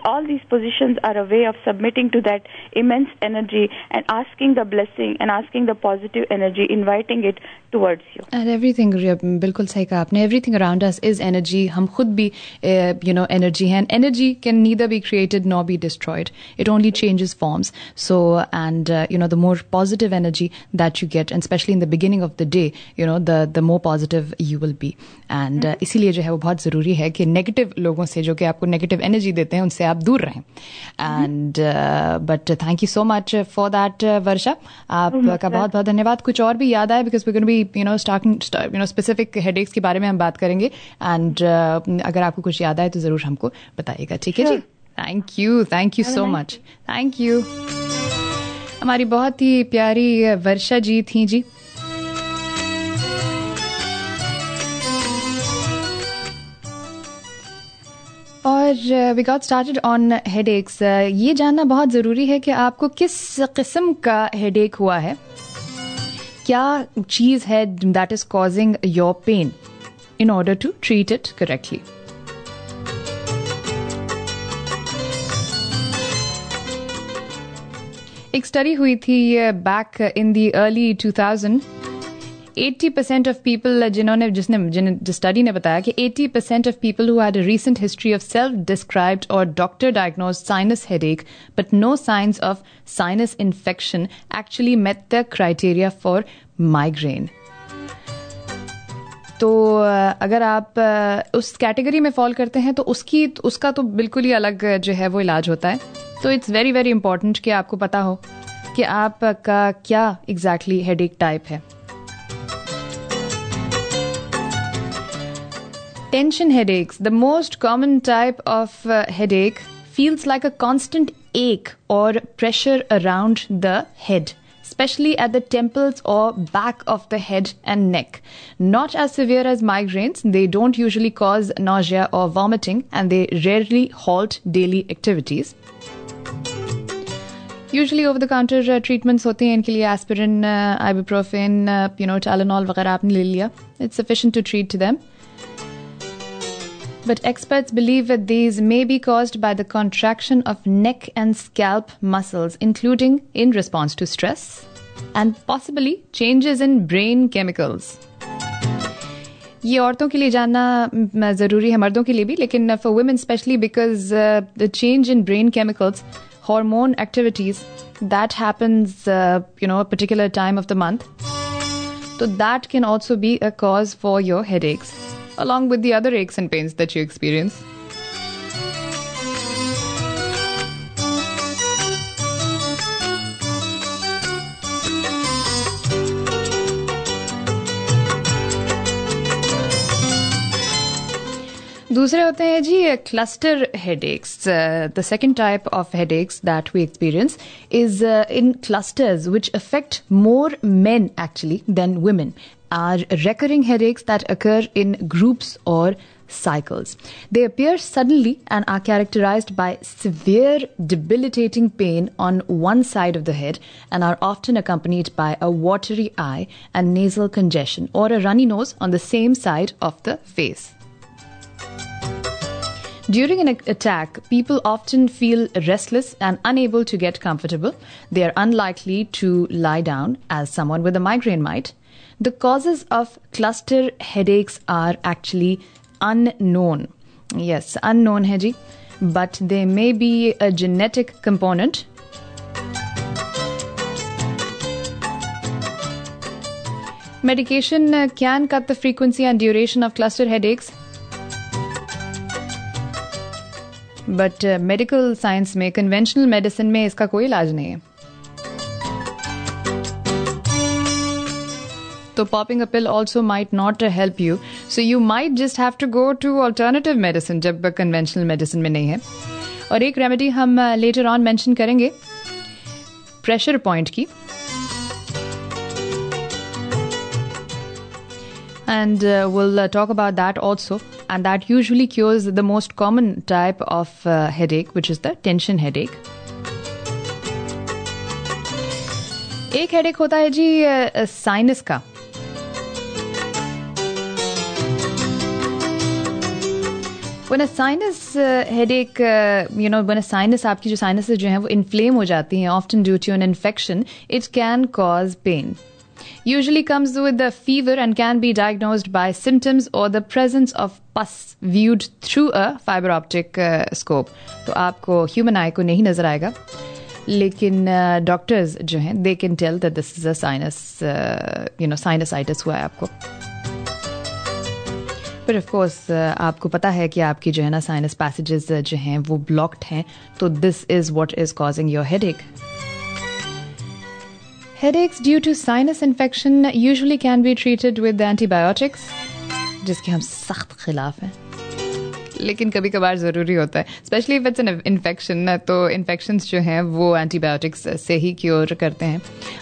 all these positions are a way of submitting to that immense energy and asking the blessing and asking the positive energy, inviting it towards you. And everything, बिल्कुल सही कहा आपने. Everything around us is energy. हम खुद भी energy हैं. And energy can neither be created nor be destroyed. It only changes forms. So and the more positive energy that you get, and especially in the beginning of the day, the more positive you will be. And इसीलिए जो है वो बहुत जरूरी है कि negative लोगों से, जो कि आपको नेगेटिव एनर्जी देते हैं, उनसे आप दूर रहें. And but thank you so much for that Varsha. आपका बहुत बहुत धन्यवाद. कुछ और भी याद आए, because we gonna be starting specific headaches के बारे में हम बात करेंगे. एंड अगर आपको कुछ याद आए तो जरूर हमको बताइएगा. ठीक है जी? Thank you so much. Thank you. हमारी बहुत ही प्यारी वर्षा जी थी जी. और खैर we got started on headaches. ये जानना बहुत ज़रूरी है कि आपको किस किस्म का हेडेक हुआ है, क्या चीज़ है that is causing your pain, in order to treat it correctly. एक स्टडी हुई थी back in the early 2000. 80% of people जिस स्टडी ने बताया कि 80% of people who had a recent history of self described और doctor diagnosed sinus headache but no science of sinus infection actually met the criteria for migraine. तो अगर आप उस category में फॉल करते हैं तो उसका तो बिल्कुल ही अलग जो है वो इलाज होता है. तो इट्स वेरी वेरी इंपॉर्टेंट कि आपको पता हो कि आपका क्या एग्जैक्टली हेडेक टाइप है. Tension headaches, the most common type of headache, feels like a constant ache or pressure around the head, especially at the temples or back of the head and neck. Not as severe as migraines, they don't usually cause nausea or vomiting, and they rarely halt daily activities. Usually over-the-counter treatments होते हैं इनके लिए, aspirin, ibuprofen, Tylenol वगैरह आपने ले लिया. It's sufficient to treat them. But experts believe that these may be caused by the contraction of neck and scalp muscles, including in response to stress, and possibly changes in brain chemicals. ये औरतों के लिए जानना ज़रूरी है, मर्दों के लिए भी, लेकिन for women especially because the change in brain chemicals, hormone activities, that happens, a particular time of the month. So that can also be a cause for your headaches, along with the other aches and pains that you experience. दूसरे होते हैं जी cluster headaches. The second type of headaches that we experience is in clusters, which affect more men actually than women, are recurring headaches that occur in groups or cycles. They appear suddenly and are characterized by severe debilitating pain on one side of the head and are often accompanied by a watery eye and nasal congestion or a runny nose on the same side of the face. During an attack, people often feel restless and unable to get comfortable. They are unlikely to lie down as someone with a migraine might. The causes of cluster headaches are actually unknown. Yes, unknown hai ji, but there may be a genetic component. Medication can cut the frequency and duration of cluster headaches. But medical science में, conventional medicine में इसका कोई इलाज नहीं है. तो popping a pill also might not help you, so you might just have to go to alternative medicine जब conventional medicine में नहीं है. और एक रेमेडी हम लेटर ऑन मेंशन करेंगे, प्रेशर पॉइंट की. And we'll talk about that also, and that usually cures the most common type of headache, which is the tension headache. एक headache होता है जी sinus का. When a sinus headache, when a sinus, आपकी जो sinuses जो हैं वो inflame हो जाती हैं, often due to an infection, it can cause pain. Usually comes with a fever and can be diagnosed by symptoms or the presence of pus viewed through a fiber optic scope. तो आपको human eye को नहीं नजर आएगा, लेकिन doctors जो हैं they can tell that this is a sinus, sinusitis हुआ है आपको. But of course आपको पता है कि आपकी जो है ना sinus passages जो हैं वो blocked हैं, तो this is what is causing your headache. Headaches due to sinus infection usually can be treated with antibiotics, जिसके हम सख्त खिलाफ हैं, लेकिन कभी कभार ज़रूरी होता है, specially if it's an infection. तो इन्फेक्शंस जो हैं वो एंटीबायोटिक्स से ही क्योर करते हैं.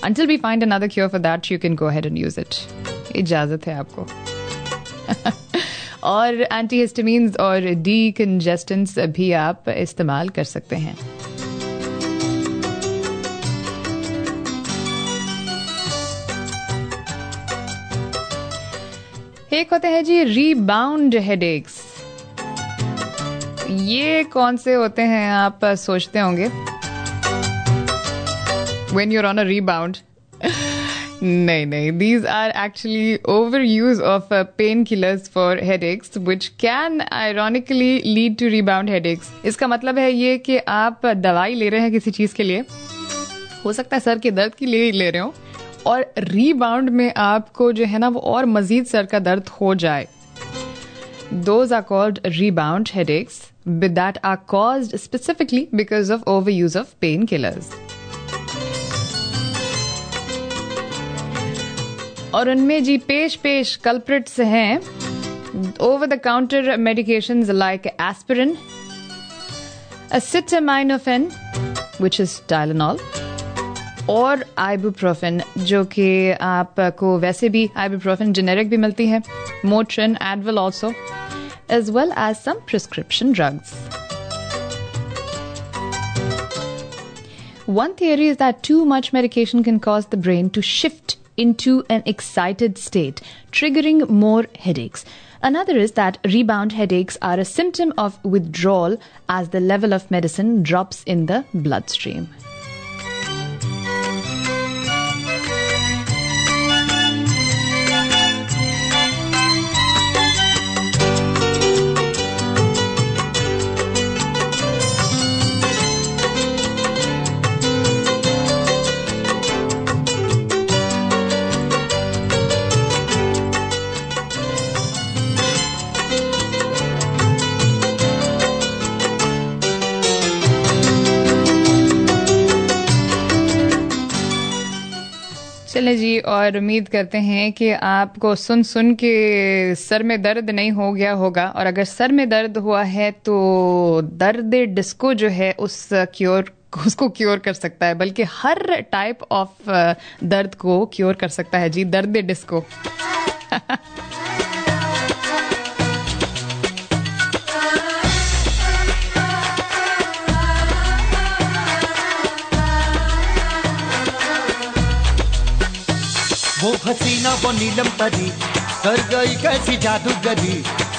Until we find another cure for that, you can go ahead and use it. इजाज़त है आपको. और एंटीहिस्टामिन्स और डीकंजेस्टेंट्स भी आप इस्तेमाल कर सकते हैं. एक होते हैं जी रीबाउंड हेडेक्स. ये कौन से होते हैं आप सोचते होंगे. When you're on a rebound. नहीं, these are actually overuse of painkillers for headaches, which can ironically lead to rebound headaches. इसका मतलब है ये कि आप दवाई ले रहे हैं किसी चीज के लिए, हो सकता है सर के दर्द के लिए ले रहे हो, और रीबाउंड में आपको जो है ना वो और मजीद सर का दर्द हो जाए. Those are called rebound headaches, but that are caused specifically because of overuse of painkillers. और उनमें जी पेश कल्प्रिट्स हैं over the counter medications like aspirin, acetaminophen, which is Tylenol, और ibuprofen, जो कि आपको वैसे भी ibuprofen generic भी मिलती है, Motrin, Advil also, as well as some prescription drugs. One theory is that too much medication can cause the brain to shift into an excited state, triggering more headaches. Another is that rebound headaches are a symptom of withdrawal as the level of medicine drops in the bloodstream. चले जी, और उम्मीद करते हैं कि आपको सुन के sir में दर्द नहीं हो गया होगा, और अगर सर में दर्द हुआ है तो दर्द डिस्को जो है उसको क्योर कर सकता है, बल्कि हर टाइप ऑफ दर्द को क्योर कर सकता है जी दर्द डिस्को. वो हसीना वो नीलम परी कर गई कैसी जादूगरी,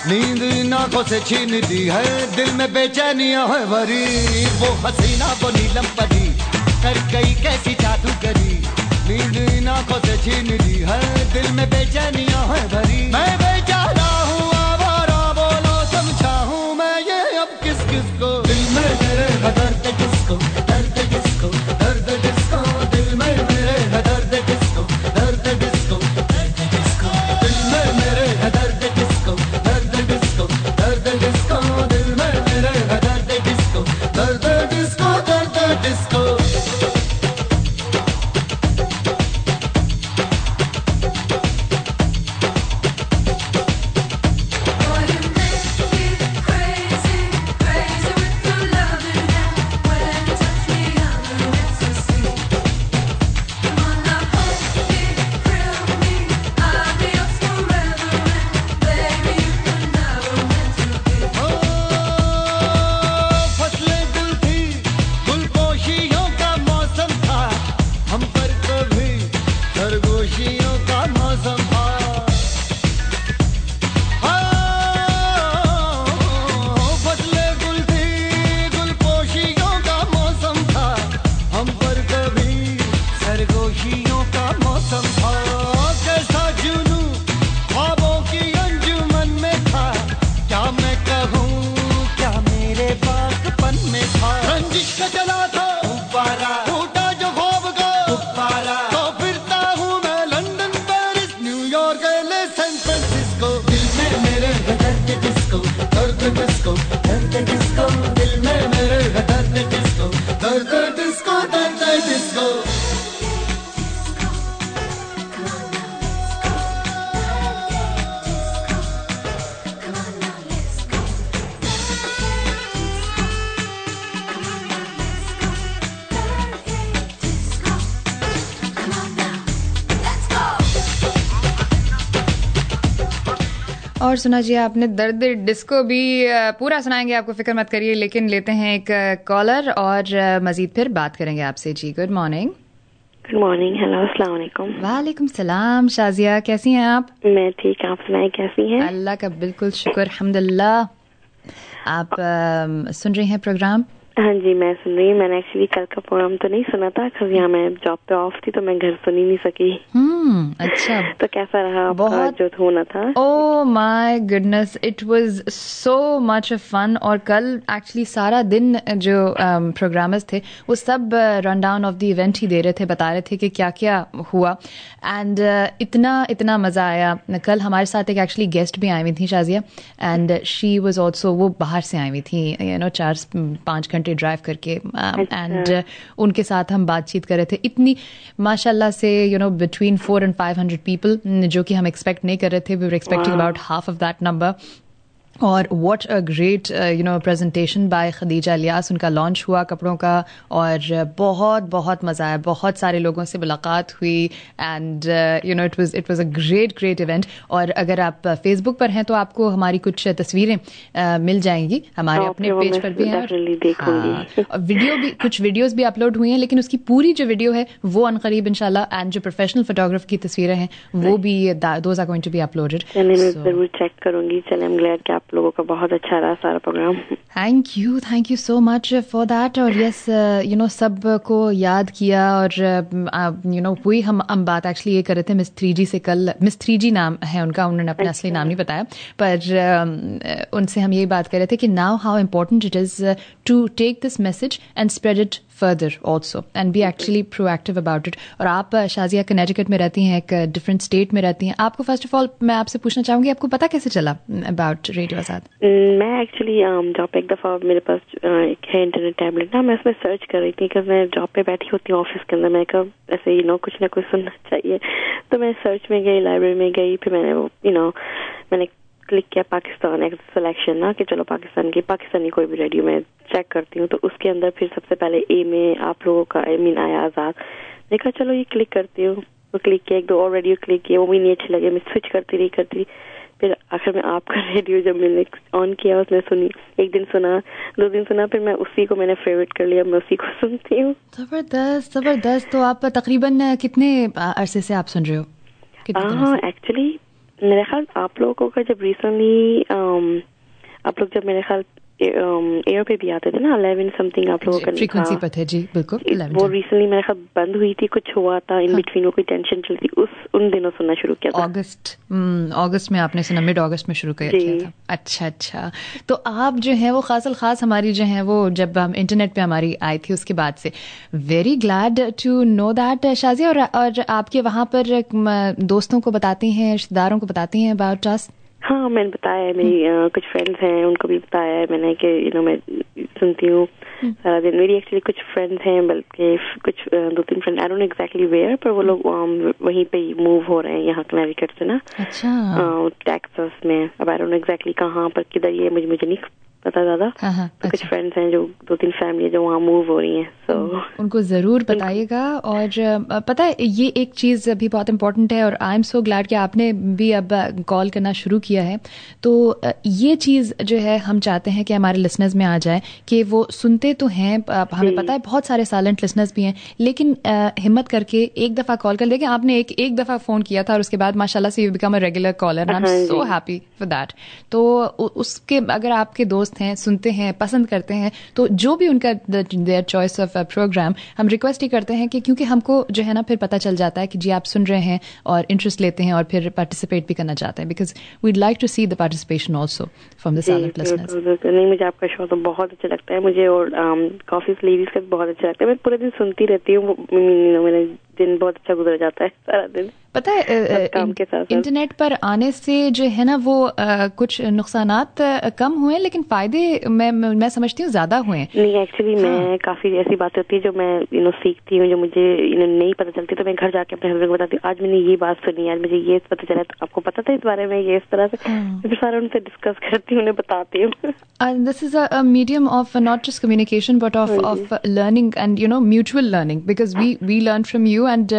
नींद इन आंखों से छीन दी है, दिल में बेचैनियां है भरी. वो हसीना वो नीलम परी कर गई कैसी जादूगरी, नींद इन आंखों से छीन दी है, दिल में बेचैनियां है भरी. मैं बेचारा हूँ आवारा, बोलो समझाऊं मैं ये अब किस को. दिल में मेरे है दर्द किसको, दर्द किसको, दर्द किसको. दिल में मेरे है दर्द किसको, दर्द किसको, दर्द किसको. दिल में मेरे है दर्द किसको, दर्द किसको, दर्द किसको. दिल में मेरे है दर्द किसको, दर्द किसको, दर्द किसको. और सुना जी आपने दर्द डिस्को भी पूरा सुनाएंगे आपको, फिक्र मत करिए, लेकिन लेते हैं एक कॉलर और मजीद फिर बात करेंगे आपसे जी। Good morning. Good morning, hello, अस्सलाम वालेकुम। वालेकुम सलाम। शाजिया कैसी हैं आप? मैं ठीक, आप सुनाएं कैसी हैं? अल्लाह का बिल्कुल शुक्र, अल्हम्दुलिल्लाह। आप सुन रही हैं प्रोग्राम? हाँ जी, मैं सुन रही हूँ। मैंने एक्चुअली कल का प्रोग्राम तो नहीं सुना था, क्योंकि यहाँ मैं जॉब पे ऑफ थी तो मैं घर सुन ही नहीं सकी। अच्छा। तो कैसा रहा आपका बहुत जो होना था? Oh my goodness, it was so much fun. और कल एक्चुअली सारा दिन जो प्रोग्रामर्स थे वो सब run down of the event ही दे रहे थे, बता रहे थे कि क्या क्या हुआ। एंड इतना मज़ा आया। कल हमारे साथ एक एक्चुअली गेस्ट भी आई हुई थी, Shazia, and she was also, वो बाहर से आई हुई थी, 4-5 घंटे ड्राइव करके, एंड उनके साथ हम बातचीत कर रहे थे। इतनी माशाल्लाह से बिटवीन 400 and 500 पीपल, जो कि हम एक्सपेक्ट नहीं कर रहे थे। We were expecting about half of that number. और what a great presentation by Khadija Ilyas. उनका लॉन्च हुआ कपड़ों का और बहुत मज़ा आया, बहुत सारे लोगों से मुलाकात हुई, and it was a great event. और अगर आप फेसबुक पर हैं तो आपको हमारी कुछ तस्वीरें मिल जाएंगी, हमारे अपने पेज पर भी हैं। और कुछ वीडियोस भी अपलोड हुई हैं, लेकिन उसकी पूरी जो वीडियो है वो अनकरीब इंशाल्लाह, एंड जो प्रोफेशनल फोटोग्राफर की तस्वीरें हैं वो भी those are going to be uploaded. मैं जरूर चेक करूंगी। चलिए, आई एम ग्लैड कि आप लोगों का बहुत अच्छा रहा सारा program. Thank you so much for that. और यस, सबको याद किया। और वही हम बात एक्चुअली ये कर रहे थे मिस 3G से कल। मिस 3G नाम है उनका, उन्होंने अपना असली नाम नहीं बताया, पर उनसे हम यही बात कर रहे थे कि now how important it is to take this message and spread it further also and be actually proactive about it. और आप शाजिया कनेटिकट में रहती हैं, एक डिफरेंट स्टेट में रहती हैं। आपको फर्स्ट ऑफ ऑल मैं आपसे पूछना चाहूंगी, आपको पता कैसे चला अबाउट रेडियो आजाद? मैं एक्चुअली जॉब पे एक दफ़ा मेरे पास एक है इंटरनेट टैबलेट ना, मैं उसमें सर्च कर रही थी कि मैं जॉब पे बैठी होती हूँ ऑफिस के अंदर, मैं कब ऐसे कुछ ना कुछ सुनना चाहिए। तो मैं सर्च में गई, लाइब्रेरी में गई, फिर मैंने क्लिक किया पाकिस्तान एक सिलेक्शन ना, कि चलो पाकिस्तानी कोई भी रेडियो में चेक करती हूँ। तो उसके अंदर फिर सबसे पहले ए में आप लोगों का आया आज़ाद। देखा चलो ये क्लिक करती हूँ, वो क्लिक किया, 1-2 और रेडियो क्लिक किया, वो भी नहीं अच्छे लगे, मैं स्विच करती रही। फिर आखिर में आपका रेडियो जब मैंने ऑन किया, उसमें सुनी, एक दिन सुना, 2 दिन सुना, फिर मैं उसी को मैंने फेवरेट कर लिया, मैं उसी को सुनती हूँ। जबरदस्त। तो आप तकरीबन कितने अरसे से आप सुन रहे हो? हाँ, एक्चुअली मेरे ख्याल आप लोगों का जब रिसेंटली आप लोग जब मेरे ख्याल एयर पे भी आते थे ना, 11 समथिंग आप लोगों का फ्रीक्वेंसी पर थे जी, बिल्कुल। वो रिसेंटली मेरे ख्याल बंद हुई थी, कुछ हुआ था इन बिटवीन, वो कोई टेंशन चलती, उन दिनों सुनना शुरू किया था। अगस्त में आपने सुना, मिड अगस्त में शुरू किया था। अच्छा। तो आप जो है वो खास हमारी जो है वो जब हम इंटरनेट पे हमारी आई थी उसके बाद से, very glad to know that Shazia. और आपके वहाँ पर दोस्तों को बताती हैं, रिश्तेदारों को बताती हैं अबाउट अस? हाँ, मैंने बताया है, मेरी कुछ फ्रेंड्स हैं उनको भी बताया है मैंने कि मैं सुनती हूँ सारा दिन। मेरी एक्चुअली कुछ फ्रेंड्स हैं, बल्कि कुछ 2-3 friend, I don't know exactly where, पर वो लोग वहीं पे मूव हो रहे हैं यहाँ कनेटिकट से ना, टेक्सास में। अब आई डोंट नो एग्जैक्टली कहाँ पर, किधर, ये मुझे नहीं पता ज़्यादा। तो कुछ फ्रेंड्स हैं, जो 2-3 फैमिली जो वहाँ मूव हो रही हैं, so उनको ज़रूर बताइएगा। और पता है ये एक चीज़ भी बहुत इम्पोर्टेंट है, और आई एम सो ग्लैड कि आपने भी अब कॉल करना शुरू किया है। तो ये चीज़ जो है हम चाहते हैं कि हमारे लिसनर्स में आ जाए कि वो सुनते तो हैं, हमें पता है बहुत सारे साइलेंट लिसनर्स भी हैं, लेकिन हिम्मत करके एक दफ़ा कॉल कर लेकिन आपने एक दफ़ा फ़ोन किया था और उसके बाद माशाल्लाह से you become a regular caller, I am so happy for that. तो उसके अगर आपके दोस्त हैं, सुनते हैं, पसंद करते हैं, तो जो भी उनका देयर चॉइस ऑफ प्रोग्राम, हम रिक्वेस्ट ही करते हैं कि क्योंकि हमको जो है ना फिर पता चल जाता है कि जी आप सुन रहे हैं और इंटरेस्ट लेते हैं और फिर पार्टिसिपेट भी करना चाहते हैं, because we'd like to see the participation also from the silent listeners. नहीं, मुझे आपका शो तो बहुत अच्छा लगता है मुझे, और कॉफी लेडीज का बहुत अच्छा लगता है। मैं पूरे दिन सुनती रहती हूँ, मेरा दिन बहुत अच्छा गुजर जाता है सारा दिन। पता है इंटरनेट पर आने से जो है ना वो कुछ नुकसानात कम हुए, लेकिन फायदे मैं समझती हूँ ज्यादा हुए। नहीं, एक्चुअली मैं काफी ऐसी बातें होती है जो मैं सीखती हूँ, जो मुझे नहीं पता चलती, तो मैं घर जाके अपने हस्बैंड को बताती हूँ, आज मैंने ये बात सुनी, आज मुझे ये पता चला, तो आपको पता था इस बारे में, ये इस तरह से फिर सारा उनसे डिस्कस करती हूँ, उन्हें बताती हूँ। This is a medium of not just communication but of learning and mutual learning, because we learn from you and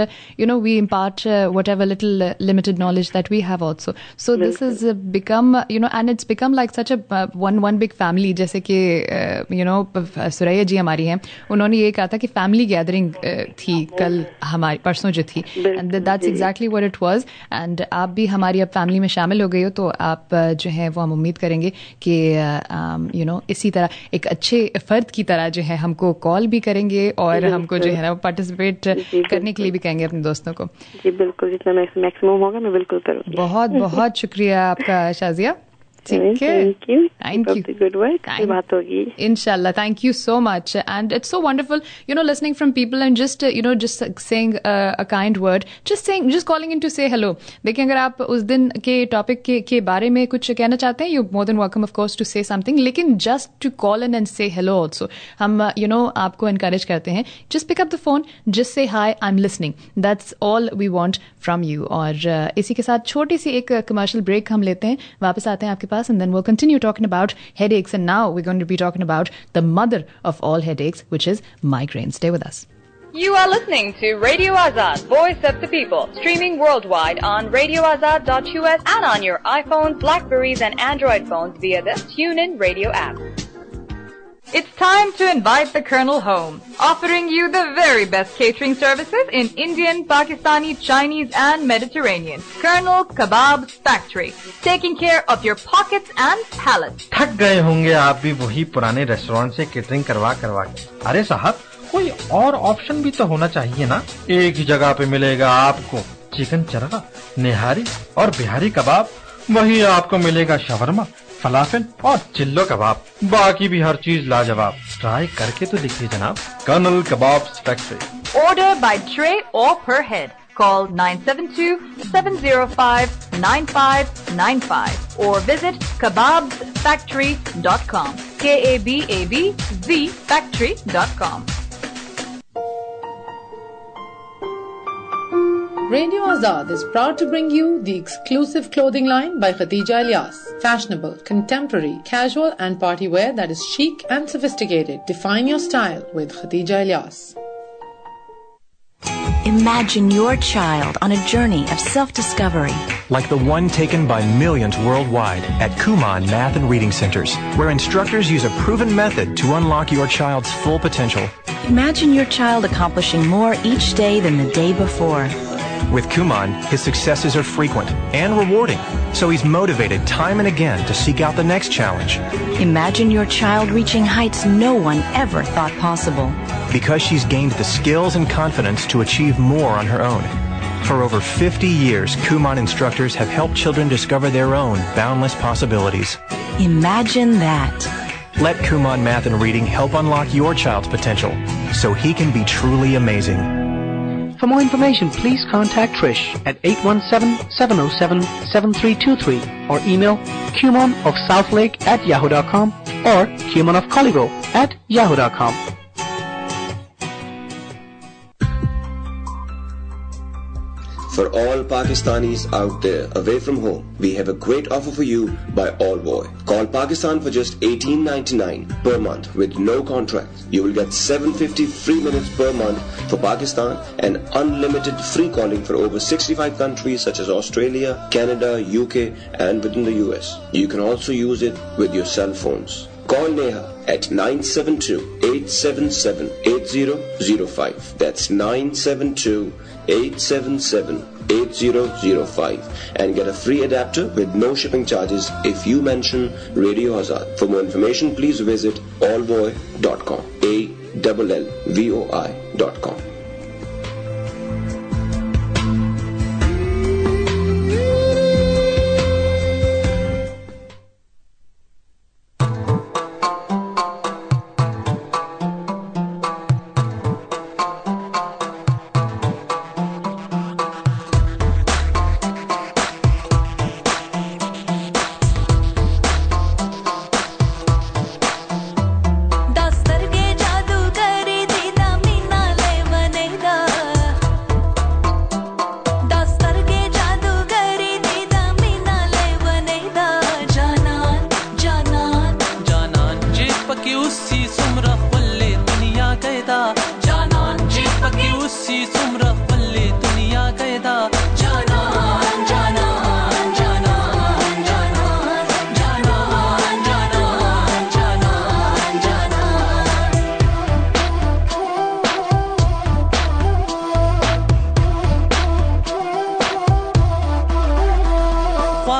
we impart whatever little limited knowledge that we have also. So this has become, and it's become like such a one big family. जैसे कि सुरैया जी हमारी हैं, उन्होंने ये कहा था कि family gathering थी कल हमारी परसों जो थी, and that's exactly what it was. And आप भी हमारी अब फैमिली में शामिल हो गई हो, तो आप जो है वो हम उम्मीद करेंगे कि इसी तरह एक अच्छे फर्द की तरह जो है हमको कॉल भी करेंगे और हमको जो है ना पार्टिसिपेट करने के लिए भी कहेंगे अपने दोस्तों को. जी बिल्कुल, जितना मैक्सिमम होगा मैं बिल्कुल करूँगी. बहुत बहुत शुक्रिया आपका शाजिया. ठीक है, थैंक यू. Good work. बात होगी इंशाल्लाह. Thank you so much. And it's so wonderful listening from people and just saying a kind word, just calling in to say hello. देखिए, अगर आप उस दिन के टॉपिक के बारे में कुछ कहना चाहते हैं, you more than welcome of course to say something, लेकिन just to call in and say hello also, हम आपको एनकरेज करते हैं. Just pick up the phone, just say hi, I am listening. That's all we want from you. और इसी के साथ छोटी सी एक कमर्शियल ब्रेक हम लेते हैं, वापस आते हैं आपके पास, and then we'll continue talking about headaches. And now we're going to be talking about the mother of all headaches, which is migraine. Stay with us. You are listening to Radio Azad, Voice of the People, streaming worldwide on radioazad.us and on your iPhones, Blackberries and Android phones via the TuneIn Radio app. It's time to invite the Colonel home, offering you the very best catering services in Indian, Pakistani, Chinese and Mediterranean. Colonel Kebabs Factory, taking care of your pockets and palates. थक गए होंगे आप भी वही पुराने restaurant से catering करवा के. अरे साहब, कोई और ऑप्शन भी तो होना चाहिए ना. एक ही जगह पे मिलेगा आपको चिकन चरगा, निहारी और बिहारी कबाब. वही आपको मिलेगा शवरमा, फलाफल और चिल्लो कबाब. बाकी भी हर चीज लाजवाब. ट्राई करके तो देखिए जनाब. Colonel Kababs Factory. Order by tray or per head. Call 972-705-9595 or visit kebabsfactory.com. KABABZ factory.com. Radio Azad is proud to bring you the exclusive clothing line by Khadija Ilyas. Fashionable, contemporary, casual and party wear that is chic and sophisticated. Define your style with Khadija Ilyas. Imagine your child on a journey of self-discovery. Like the one taken by millions worldwide at Kumon Math and Reading Centers, where instructors use a proven method to unlock your child's full potential. Imagine your child accomplishing more each day than the day before. With Kumon, his successes are frequent and rewarding, so he's motivated time and again to seek out the next challenge. Imagine your child reaching heights no one ever thought possible. Because she's gained the skills and confidence to achieve more on her own. For over 50 years, Kumon instructors have helped children discover their own boundless possibilities. Imagine that. Let Kumon Math and Reading help unlock your child's potential, so he can be truly amazing. For more information, please contact Trish at 817-707-7323 or email cumonofsouthlake@yahoo.com or cumonofcollygrove@yahoo.com. For all Pakistanis out there away from home, we have a great offer for you by Allboy. Call Pakistan for just $18.99 per month with no contract. You will get 750 free minutes per month for Pakistan and unlimited free calling for over 65 countries such as Australia, Canada, UK and within the US. You can also use it with your cell phones. Call Neha at 972-877-8005. That's 972-877-8005 and get a free adapter with no shipping charges if you mention Radio Azad. For more information, please visit allvoy.com. ALLVOI.com. दस्तर के जादू करी थी ना मीना ले मन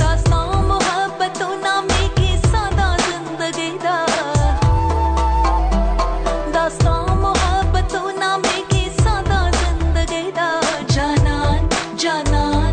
दास्तां मोहब्बतों नामे की सादा जिंदगी दा दास्तां मोहब्बतों नामे की सादा जिंदगी दा जानान जानान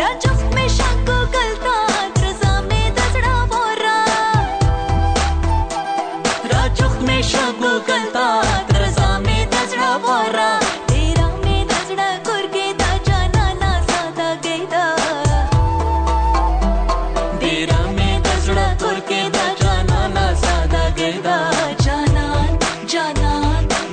राजफ में शाको गलता रजा में दसड़ा बोरा राजुख में शगु गलता रजा में दजड़ा बोरा तेरा में दसड़ा कुरके दा जाना ना सादा गईदा तेरा में दजड़ा करके दा जाना ना सादा गैदा जानान जानान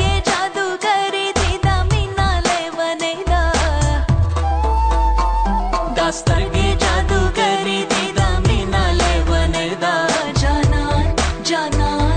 के जादू करी दीदा मीना ले बनेदा दास्तरगे जादूगरी दीदा मीना ले बनेदा जानान जानान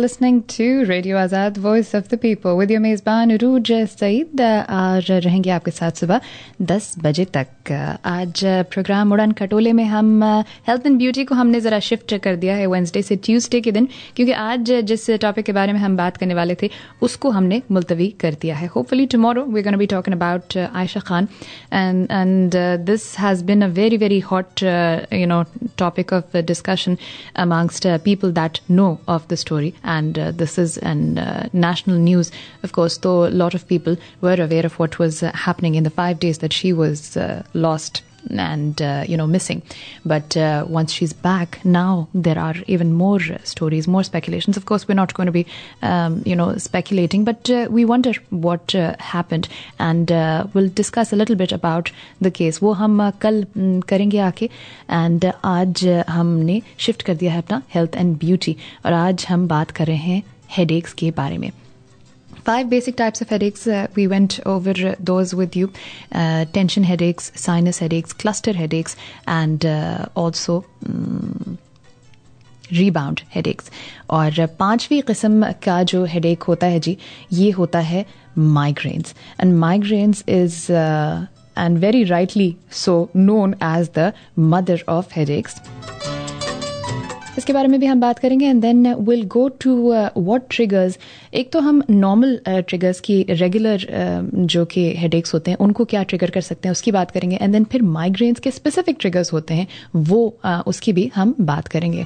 listening to Radio Azad, Voice of the People, with your मेज़बान रूज सईद. और रहेंगे आपके साथ सुबह 10 बजे तक. आज प्रोग्राम उड़ान खटोले में हम हेल्थ एंड ब्यूटी को हमने ज़रा शिफ्ट कर दिया है वेंसडे से ट्यूसडे के दिन, क्योंकि आज जिस टॉपिक के बारे में हम बात करने वाले थे उसको हमने मुलतवी कर दिया है. Hopefully tomorrow we gonna be talking about Ayesha Khan, and this has been a very very hot topic of discussion amongst people that know of the story, and this is an national news, of course, though a lot of people were aware of what was happening in the 5 days that she was lost and missing. But once she's back, now there are even more stories, more speculations. Of course, we're not going to be speculating, but we wonder what happened, and we'll discuss a little bit about the case. वो हम कल करेंगे आके, and आज हमने shift कर दिया है अपना हेल्थ एंड ब्यूटी, और आज हम बात कर रहे हैं हेडेक्स के बारे में. 5 basic types of headaches. We went over those with you. Tension headaches, sinus headaches, cluster headaches, and also rebound headaches. और 5वीं किस्म का जो headache होता है जी, ये होता है migraines. And migraines is and very rightly so known as the mother of headaches. इसके बारे में भी हम बात करेंगे, and then will go to what triggers. एक तो हम नॉर्मल ट्रिगर्स की रेगुलर जो कि हेडेक्स होते हैं उनको क्या ट्रिगर कर सकते हैं उसकी बात करेंगे, एंड देन फिर माइग्रेन्स के स्पेसिफिक ट्रिगर्स होते हैं वो उसकी भी हम बात करेंगे.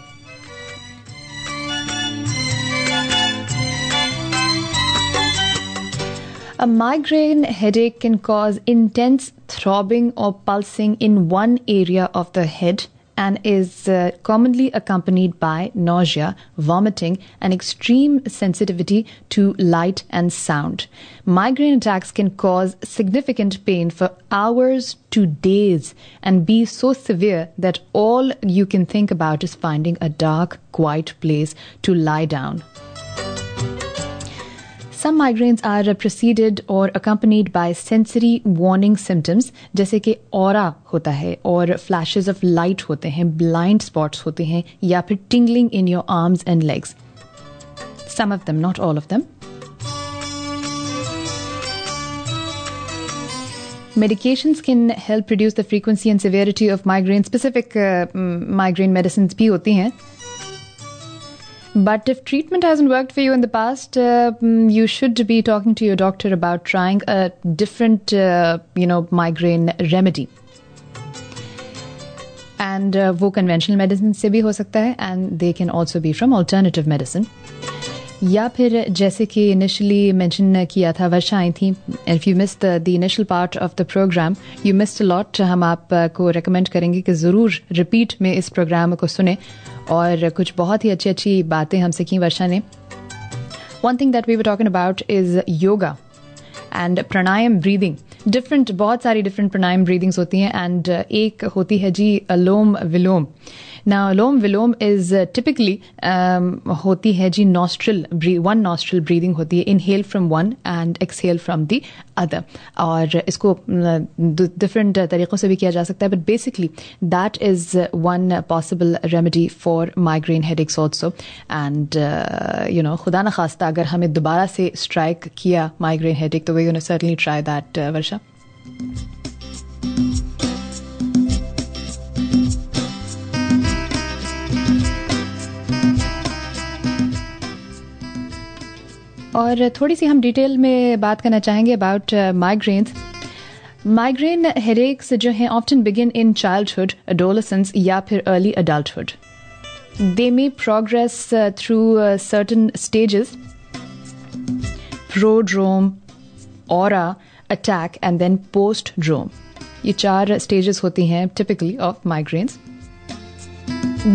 A migraine headache can cause intense throbbing or pulsing in one area of the head and is commonly accompanied by nausea, vomiting, and extreme sensitivity to light and sound. Migraine attacks can cause significant pain for hours to days and be so severe that all you can think about is finding a dark, quiet place to lie down. Some migraines are preceded or accompanied by sensory warning symptoms जैसे कि aura होता है और flashes of light होते हैं, blind spots होते हैं या फिर tingling in your arms and legs. Some of them, not all of them. Medications can help reduce the frequency and severity of migraine. Specific migraine medicines भी होती हैं. But if treatment hasn't worked for you in the past, you should be talking to your doctor about trying a different, migraine remedy. And वो conventional medicine से भी हो सकता है, and they can also be from alternative medicine. या फिर जैसे कि initially mention किया था, वर्षा आई थी. If you missed the initial part of the program, you missed a lot. हम आपको recommend करेंगे कि ज़रूर repeat में इस program को सुने और कुछ बहुत ही अच्छी बातें हमसे की वर्षा ने. One thing that we were talking about is yoga and pranayam breathing. बहुत सारी different pranayam breathings होती हैं and एक होती है जी अलोम विलोम. Now Anulom vilom is typically होती है जी one nostril breathing होती है, inhale from one and exhale from the other. और इसको different तरीक़ों से भी किया जा सकता है, but basically that is one possible remedy for migraine headaches also. And खुदा न खास्ता अगर हमें दोबारा से strike किया migraine headache तो we're going to certainly try that, Varsha. और थोड़ी सी हम डिटेल में बात करना चाहेंगे अबाउट माइग्रेन्स. माइग्रेन हेडेक्स जो हैं often begin in childhood, adolescence या फिर early adulthood. They may progress through certain stages: prodrome, aura, attack and then postdrome. ये 4 stages होती हैं typically of migraines,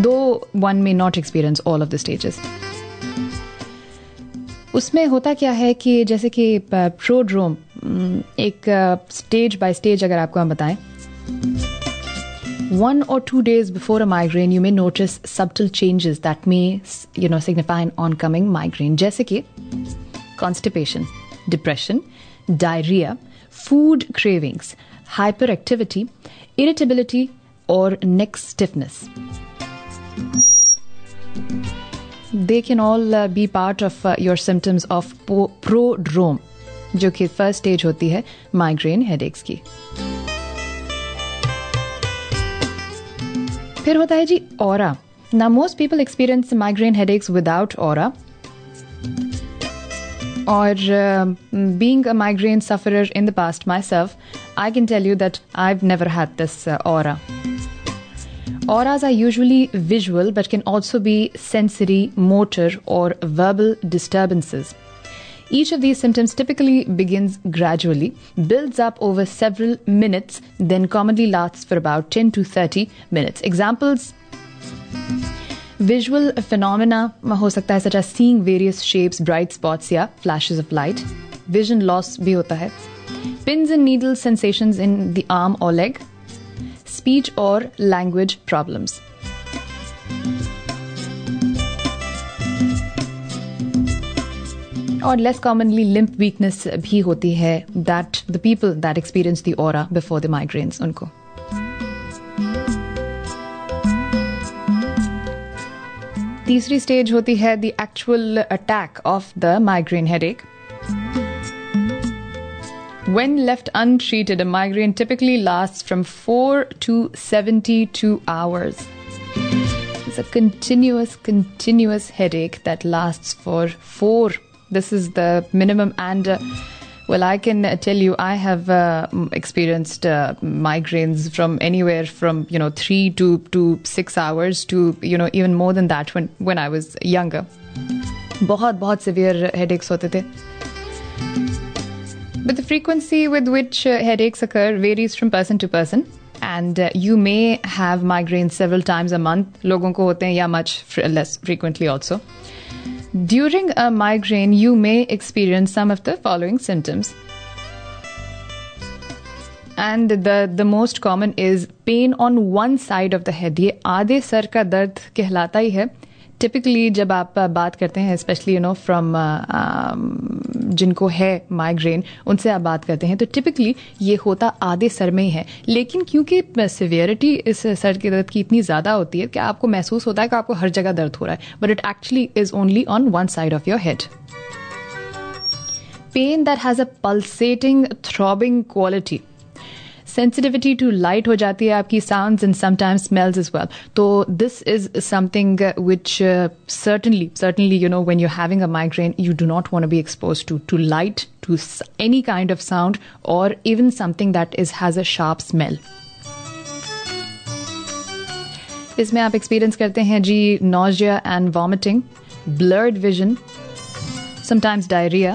though one may not experience all of the stages. उसमें होता क्या है कि जैसे कि प्रोड्रोम एक स्टेज बाय स्टेज अगर आपको हम बताएं, 1 or 2 days before a migraine you may notice subtle changes that may signify an oncoming migraine, जैसे कि constipation, depression, diarrhea, food cravings, hyperactivity, irritability or neck stiffness. They can all be part of your symptoms of prodrome, जो कि first stage होती है migraine headaches की. फिर होता है जी aura. Now most people experience migraine headaches without aura. Or being a migraine sufferer in the past myself, I can tell you that I've never had this aura. Auras are usually visual but can also be sensory, motor or verbal disturbances. Each of these symptoms typically begins gradually, builds up over several minutes, then commonly lasts for about 10 to 30 minutes. Examples: visual phenomena हो सकता है, such as seeing various shapes, bright spots या flashes of light. Vision loss भी होता है. Pins and needles sensations in the arm or leg. Speech or language problems. और less commonly limp weakness भी होती है, that the people that experience the aura before the migraines उनको. तीसरी stage होती है the actual attack of the migraine headache. When left untreated, a migraine typically lasts from 4 to 72 hours. It's a continuous headache that lasts for 4. This is the minimum. And, I can tell you, I have experienced migraines from anywhere from, 3 to 6 hours to, even more than that when I was younger. बहुत severe headaches होते थे. But the frequency with which headaches occur varies from person to person. And you may have migraines several times a month. लोगों को होते हैं या much less frequently also. During a migraine, you may experience some of the following symptoms. And the most common is pain on one side of the head. ये आधे sir का दर्द कहलाता ही है. Typically जब आप बात करते हैं, especially from जिनको है माइग्रेन, उनसे आप बात करते हैं तो टिपिकली ये होता आधे सर में ही है. लेकिन क्योंकि सिवियरिटी इस सर के दर्द की इतनी ज़्यादा होती है कि आपको महसूस होता है कि आपको हर जगह दर्द हो रहा है, but it actually is only on one side of your head. Pain that has a pulsating throbbing quality. Sensitivity to light हो जाती है आपकी, sounds and sometimes smells as well. तो this is something which certainly when you're having a migraine, you do not want to be exposed to light, to any kind of sound, or even something that has a sharp smell. इसमें आप experience करते हैं जी nausea and vomiting, blurred vision, sometimes diarrhea,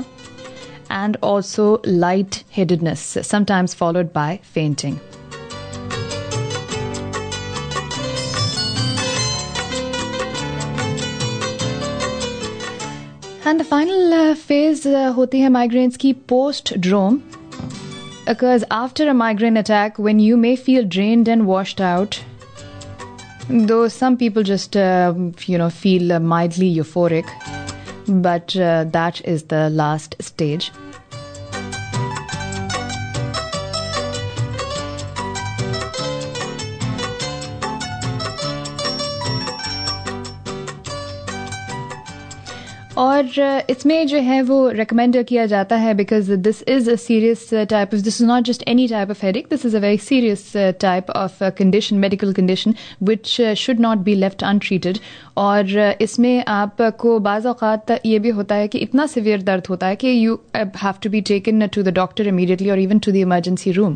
and also lightheadedness, sometimes followed by fainting. And the final phase होती है migraines की post-drome. Occurs after a migraine attack when you may feel drained and washed out. Though some people just feel mildly euphoric, but that is the last stage. और इसमें जो है वो recommend किया जाता है because this is a serious type of, this is not just any type of headache, this is a very serious type of condition, medical condition, which should not be left untreated. और इसमें आपको बाज़ औक़ात ये भी होता है कि इतना severe दर्द होता है कि you have to be taken to the doctor immediately or even to the emergency room.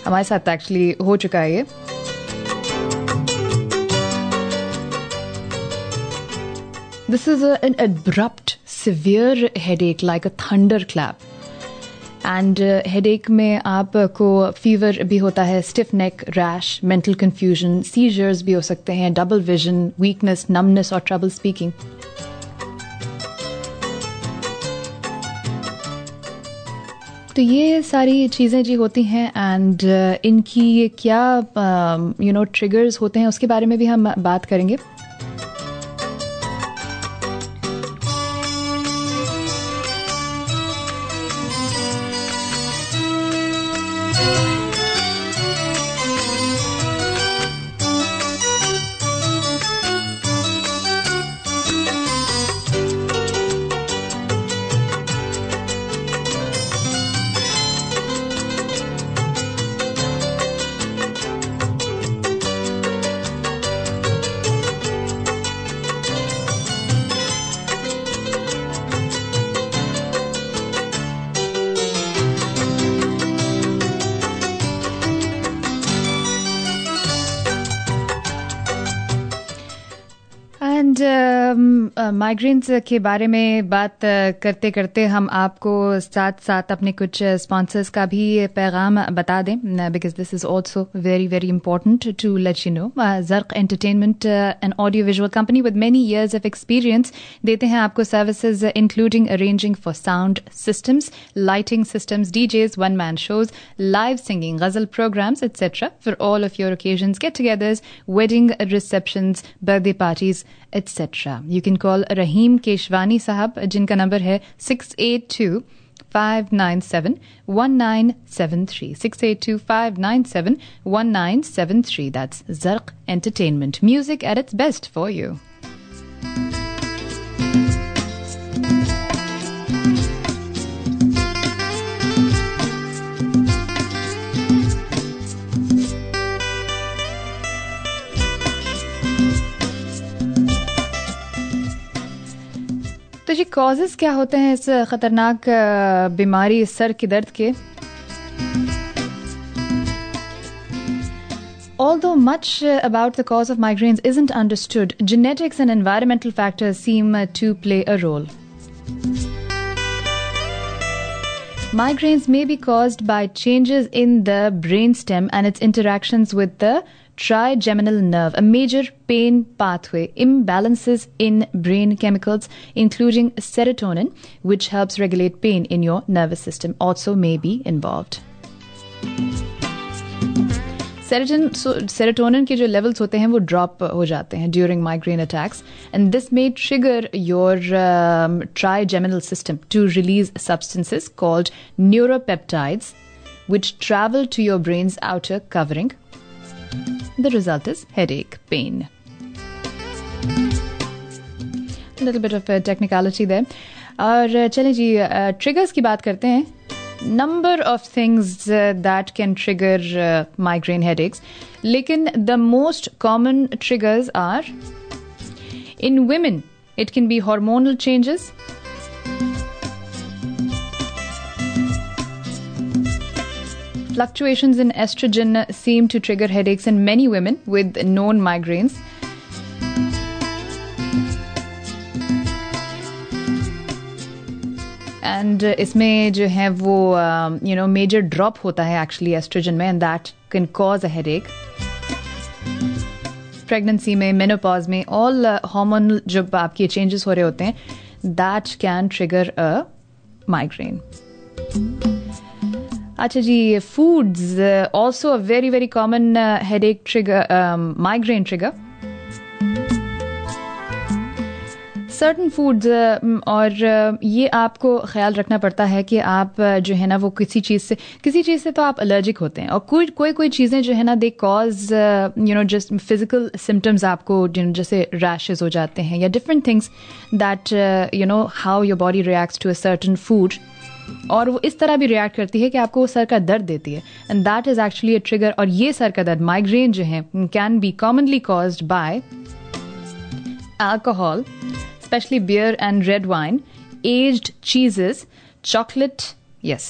हमारे साथ actually हो चुका है ये. This is an abrupt, severe headache like a thunderclap. And headache में आपको fever भी होता है, stiff neck, rash, mental confusion, seizures भी हो सकते हैं, double vision, weakness, numbness और trouble speaking. तो ये सारी चीज़ें जी होती हैं and इनकी क्या triggers होते हैं उसके बारे में भी हम बात करेंगे. माइग्रेन्स के बारे में बात करते करते हम आपको साथ साथ अपने कुछ स्पॉन्सर्स का भी पैगाम बता दें, because this is also very very important to let you know. Zerk entertainment, an audio visual company with many years of experience, देते हैं आपको services including arranging for sound systems, lighting systems, DJs, one man shows, live singing, ghazal programmes etcetera for all of your occasions, get togethers, wedding receptions, birthday parties etc. You can call Rahim Keshwani Sahab, जिनका नंबर है 682-597-1973. 682-597-1973. That's Zarq Entertainment. Music at its best for you. तो जी causes क्या होते हैं इस ख़तरनाक बीमारी सर के दर्द के? Although much about the cause of migraines isn't understood, genetics and environmental factors seem to play a role. Migraines may be caused by changes in the brainstem and its interactions with the trigeminal nerve, a major pain pathway. Imbalances in brain chemicals, including serotonin, which helps regulate pain in your nervous system, also may be involved. Serotonin के जो levels होते हैं वो drop हो जाते हैं during migraine attacks, and this may trigger your trigeminal system to release substances called neuropeptides which travel to your brain's outer covering. The result is headache, pain. A little bit of a technicality there. और चलें जी triggers की बात करते हैं. Number of things that can trigger migraine headaches. लेकिन the most common triggers are, in women, it can be hormonal changes. Fluctuations in estrogen seem to trigger headaches in many women with known migraines. And इसमें जो है वो major drop होता है actually estrogen में, and that can cause a headache. Pregnancy में, menopause में, all hormonal जब आपके changes हो रहे होते हैं, that can trigger a migraine. अच्छा जी, foods also a very very common headache trigger, migraine trigger. Certain foods और ये आपको ख्याल रखना पड़ता है कि आप जो है ना वो किसी चीज़ से तो आप एलर्जिक होते हैं, और कोई चीज़ें जो है ना they cause just physical symptoms आपको जैसे रैशेस हो जाते हैं या different things that how your body reacts to a certain food, और वो इस तरह भी रिएक्ट करती है कि आपको वो सर का दर्द देती है, and that is actually a trigger. और ये सर का दर्द माइग्रेन जो है can be commonly caused by alcohol, especially beer and red wine, aged cheeses, chocolate, yes,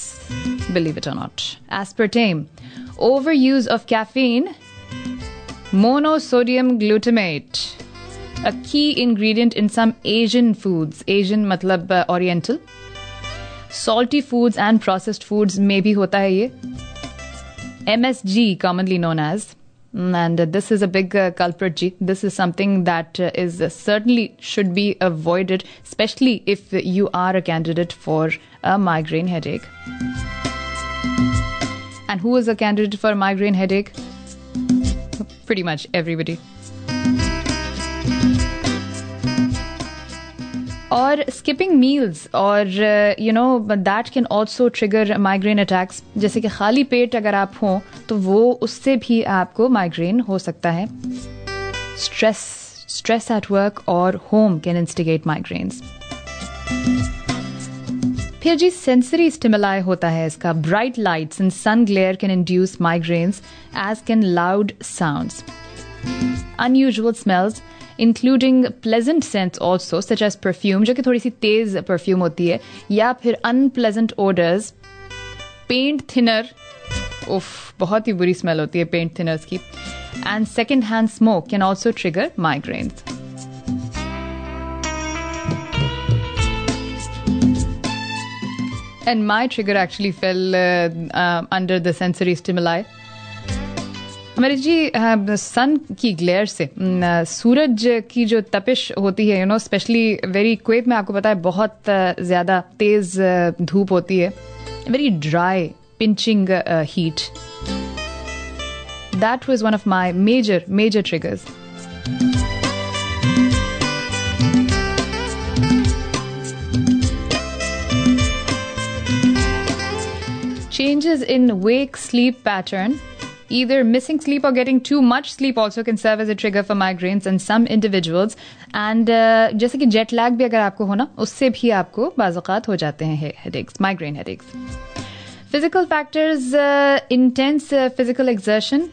believe it or not, aspartame, overuse of caffeine, monosodium glutamate, a key ingredient in some Asian foods, Asian matlab oriental, salty foods and processed foods में भी होता है ये, MSG commonly known as, and this is a big culprit G. This is something that is certainly should be avoided, especially if you are a candidate for a migraine headache. And who is a candidate for a migraine headache? Pretty much everybody. और skipping meals और that can also trigger migraine attacks. जैसे कि खाली पेट अगर आप हों तो वो उससे भी आपको migraine हो सकता है. Stress at work or home can instigate migraines. फिर जी sensory stimuli होता है इसका. Bright lights and sun glare can induce migraines, as can loud sounds. Unusual smells, including pleasant scents also, such as perfume, जो कि थोड़ी सी तेज perfume होती है, या फिर unpleasant odors, paint thinner, बहुत ही बुरी स्मेल होती है paint thinners की, and second hand smoke can also trigger migraines. And my trigger actually fell under the sensory stimuli. हमारे जी सन की ग्लेयर से, सूरज की जो तपिश होती है स्पेशली वेरी क्वेत में आपको पता है बहुत ज़्यादा तेज़ धूप होती है, very dry pinching heat. That was one of my major triggers. Changes in wake sleep pattern. Either missing sleep or getting too much sleep also can serve as a trigger for migraines in some individuals. And जैसे कि jet lag भी अगर आपको हो ना, उससे भी आपको बाज़-औक़ात हो जाते हैं headaches, migraine headaches. Physical factors, intense physical exertion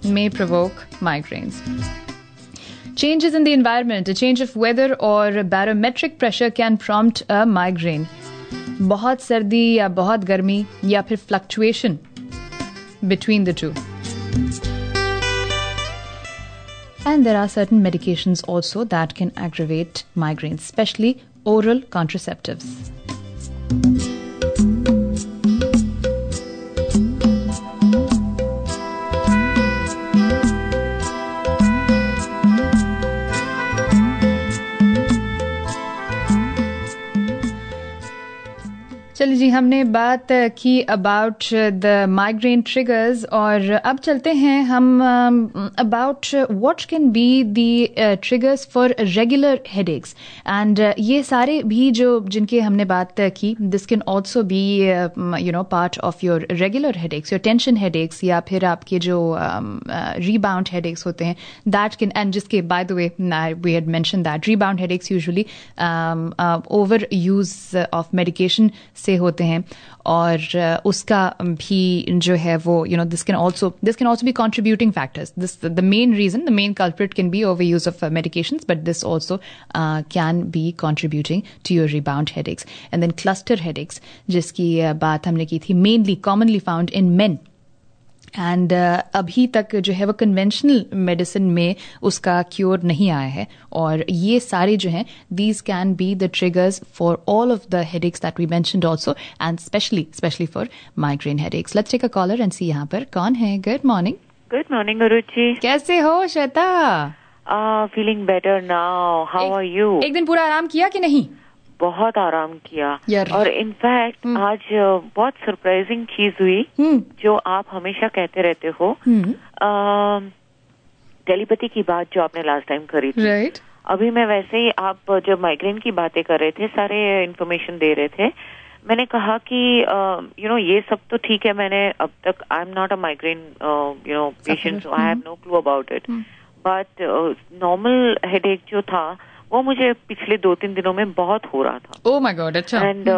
may provoke migraines. Changes in the environment, a change of weather or barometric pressure can prompt a migraine. बहुत सर्दी या बहुत गर्मी या फिर fluctuation between the two. And there are certain medications also that can aggravate migraines, especially oral contraceptives. चलिए जी, हमने बात की अबाउट द माइग्रेन ट्रिगर्स और अब चलते हैं हम about what can be the triggers for regular headaches and ये सारे भी जो जिनके हमने बात की, this can also be part of your regular headaches, your tension headaches या फिर आपके जो रीबाउंड हेडेक्स होते हैं, दैट कैन, एंड जिसके by the way we had mention that rebound headaches usually over use of medication से होते हैं और उसका भी जो है वो this can also be contributing factors. This the main reason, the main culprit can be over use of medications, but this also can be contributing to your rebound headaches. And then cluster headaches, जिसकी बात हमने की थी, mainly commonly found in men. And अभी तक जो है वो कन्वेंशनल मेडिसिन में उसका क्योर नहीं आया है और ये सारे जो हैं these can be the triggers for all of the headaches that we mentioned also and specially for migraine headaches. Let's take a caller and see यहाँ पर कौन है. Good morning. Good morning Aruchi. कैसे हो Shweta? Feeling better now. How are you? एक दिन पूरा आराम किया कि नहीं? बहुत आराम किया और इनफैक्ट आज बहुत सरप्राइजिंग चीज हुई जो आप हमेशा कहते रहते हो. टेलीपैथी की बात जो आपने लास्ट टाइम करी थी. right. अभी मैं वैसे ही, आप जब माइग्रेन की बातें कर रहे थे, सारे इन्फॉर्मेशन दे रहे थे, मैंने कहा कि ये सब तो ठीक है, मैंने अब तक I am not a migraine patient, so I have no clue about it, but normal headache जो था वो मुझे पिछले 2-3 दिनों में बहुत हो रहा था. Oh my God, अच्छा. And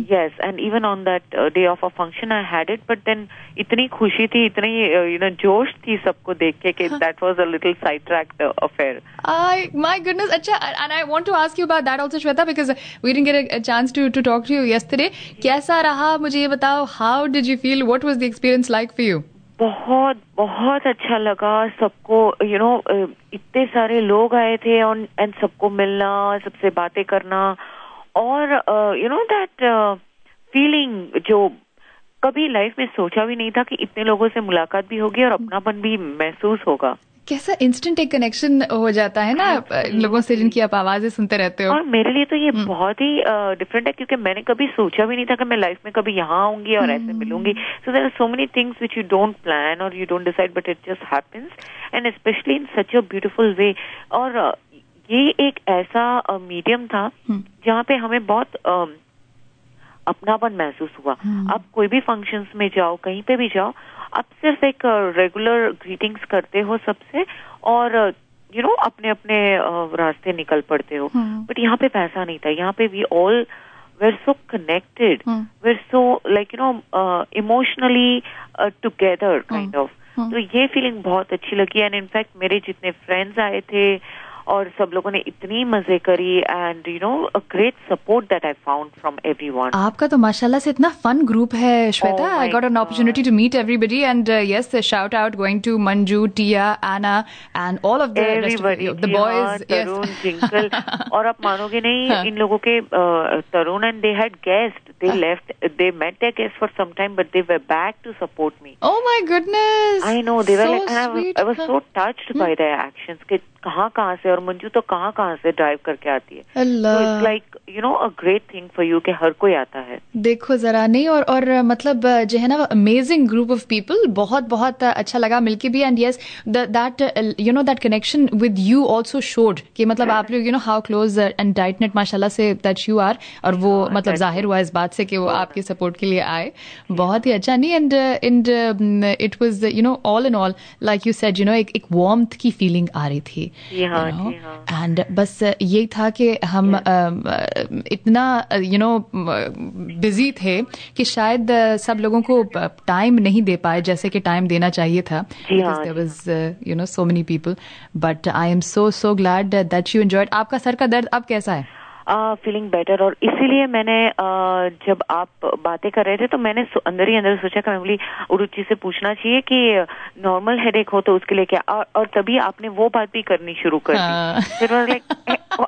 yes, and even on that day of a function I had it, but then इतनी खुशी थी, इतनी जोश थी सबको देख के कि that was a little sidetracked affair. My goodness, अच्छा. And I want to ask you about that also, Shweta, because we didn't get a chance to talk to you yesterday. कैसा रहा मुझे ये बताओ. How did you feel? What was the experience like for you? बहुत बहुत अच्छा लगा सबको. इतने सारे लोग आए थे एंड सबको मिलना, सबसे बातें करना और दैट फीलिंग जो कभी लाइफ में सोचा भी नहीं था कि इतने लोगों से मुलाकात भी होगी और अपनापन भी महसूस होगा. कैसा इंस्टेंट एक कनेक्शन हो जाता है ना लोगों से जिनकी आप आवाजें सुनते रहते हो. और मेरे लिए तो ये बहुत ही डिफरेंट है क्योंकि मैंने कभी सोचा भी नहीं था कि मैं लाइफ में कभी यहाँ आऊंगी और ऐसे मिलूंगी. So there are so many things which you don't plan और you don't decide, but it just happens and specially in such a beautiful way. और ये एक ऐसा मीडियम था जहाँ पे हमें बहुत अपनापन महसूस हुआ. आप कोई भी फंक्शंस में जाओ, कहीं पे भी जाओ, आप सिर्फ एक रेगुलर ग्रीटिंग्स करते हो सबसे और अपने अपने रास्ते निकल पड़ते हो. बट यहाँ पे वैसा नहीं था. यहाँ पे we all were so connected, were so like emotionally together kind of. तो ये फीलिंग बहुत अच्छी लगी एंड इनफैक्ट मेरे जितने फ्रेंड्स आए थे और सब लोगों ने इतनी मजे करी and a great support that I found from everyone. आपका तो माशाल्लाह से इतना फन ग्रुप है Shweta. I got an opportunity to meet everybody and yes, shout out going to Manju, Tia, Anna and all of the boys, Tarun, Jinkal. और आप मानोगे नहीं, इन लोगों के Tarun and they had guest, they left, they met their guests for some time, but they were back to support me. Oh my goodness! I know, they were so like, and I was so touched by their actions. कि कहाँ से, और मंजू तो कहाँ से drive करके आती है. अल्लाह. So it's like a great thing for you कि हर कोई आता है. देखो जरा, नहीं और मतलब जो है ना, अमेजिंग ग्रुप ऑफ पीपल. बहुत अच्छा लगा मिलके भी. And yes, that connection with you also showed कि मतलब आप लोग how close and tight net माशाल्लाह से दैट यू आर. और वो मतलब जाहिर हुआ इस बात से कि वो आपके सपोर्ट के लिए आए. बहुत ही अच्छा. नहीं, and it was all in all like you said, एक वार्मथ की फीलिंग आ रही थी. एंड बस यही था कि हम इतना बिजी थे कि शायद सब लोगों को टाइम नहीं दे पाए जैसे कि टाइम देना चाहिए था. There was so many people. But I am so glad that you enjoyed. आपका सर का दर्द अब कैसा है? Feeling better. और इसीलिए मैंने जब आप बातें कर रहे थे तो मैंने अंदर ही अंदर सोचा कि मैं बोली रुचि से पूछना चाहिए कि नॉर्मल हेडेक हो तो उसके लिए क्या. और तभी आपने वो बात भी करनी शुरू कर दी. It was like,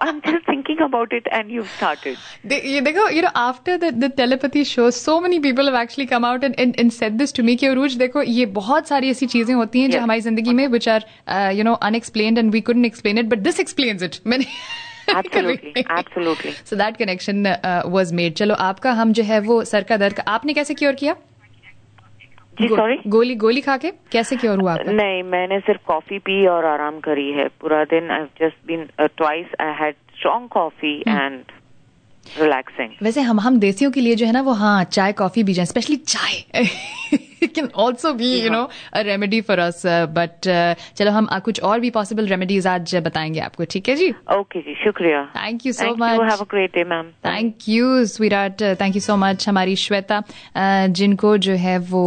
I'm just thinking about it and you've started. देखो, after the telepathy show, so many people have actually come out and said this to me कि अरूज देखो, ये बहुत सारी ऐसी चीजें होती हैं जो हमारी जिंदगी में which are unexplained and we couldn't explain it, but this explains it. Absolutely. So that connection was made. चलो आपका हम जो है वो सर का दर्द आपने कैसे क्योर किया? जी सॉरी, गोली खा के कैसे क्योर हुआ आपका? नहीं, मैंने सिर्फ कॉफी पी और आराम करी है पूरा दिन. I've just been twice I had strong coffee and relaxing. वैसे हम देसियों के लिए जो है ना वो हाँ चाय कॉफी भी जाए, स्पेशली चाय it can also be you know a remedy for us, but चलो हम कुछ और भी possible remedies आज बताएंगे आपको. ठीक है जी? Okay जी, शुक्रिया. Thank you so Thank much. you. Have a great day, ma'am. Thank you, sweetheart. Thank you so much. हमारी श्वेता जिनको जो है वो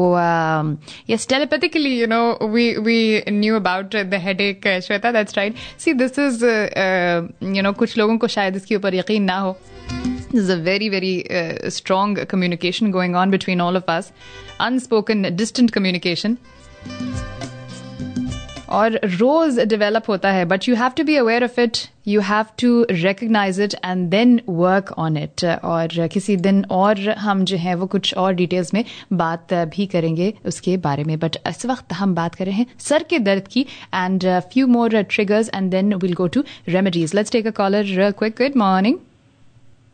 yes telepathically you know we knew about the headache. Shweta, that's right. See, this is you know कुछ लोगों को शायद इसके ऊपर यकीन ना हो. There's a very, very strong communication going on between all of us. Unspoken, distant communication. और रोज डेवलप होता है, but you have to be aware of it, you have to recognize it and then work on it. और किसी दिन और हम जो है वो कुछ और डिटेल्स में बात भी करेंगे उसके बारे में, बट इस वक्त हम बात कर रहे हैं सर के दर्द की and few more triggers and then will go to remedies. Let's take a caller quick. Good morning.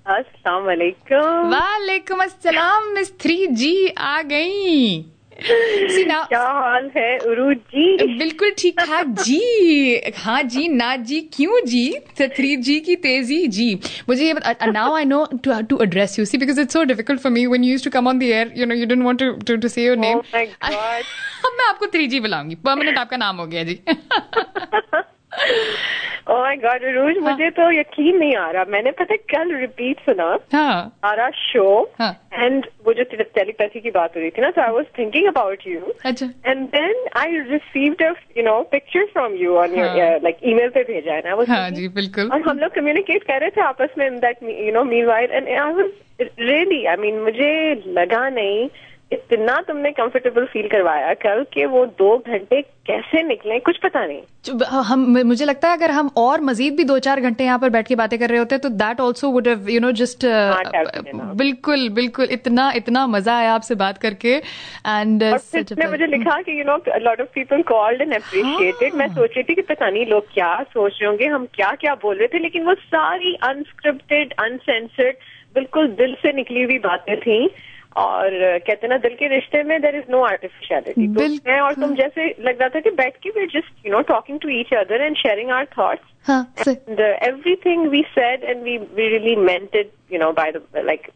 अस्सलाम वालेकुम. वालेकुम अस्सलाम. मिस 3G आ गई. क्या हाल है उरूज जी? बिल्कुल ठीक ठाक जी. हाँ जी, ना जी, क्यों जी? 3G की तेजी जी. मुझे ये now I know to address you, see, because it's so difficult for me when you used to come on the air, you know, you didn't want to say your name. Oh my God. अब मैं आपको 3G बुलाऊंगी, permanent आपका नाम हो गया जी. Oh my God, उरूज, मुझे तो यकीन नहीं आ रहा. मैंने पता कल रिपीट सुना हमारा शो एंड वो जो टेलीपैथी की बात हो रही थी ना, so I was thinking about you. अच्छा. And then I received a picture from you on your like email पे भेजा है ना. हाँ जी बिल्कुल. और हम लोग कम्युनिकेट कर रहे थे आपस में in that meanwhile, and I was really, I mean, मुझे लगा नहीं इतना तुमने कंफर्टेबल फील करवाया कल कि वो 2 घंटे कैसे निकले कुछ पता नहीं. मुझे लगता है अगर हम और मजीद भी 2-4 घंटे यहाँ पर बैठ के बातें कर रहे होते तो that also would have you know just बिल्कुल बिल्कुल इतना मजा आया आपसे बात करके. एंड मुझे लिखा कि lot of people called and appreciated. मैं सोच रही थी कि पता नहीं लोग क्या सोच रहे होंगे, हम क्या क्या बोल रहे थे, लेकिन वो सारी अनस्क्रिप्टेड अनसेंसर्ड बिल्कुल दिल से निकली हुई बातें थी. और कहते ना दिल के रिश्ते में देयर इज नो आर्टिफिशियलिटी. तो मैं और तुम जैसे लग रहा था कि बैठ के we just talking to each other and sharing our thoughts and everything we said and we really meant it by the like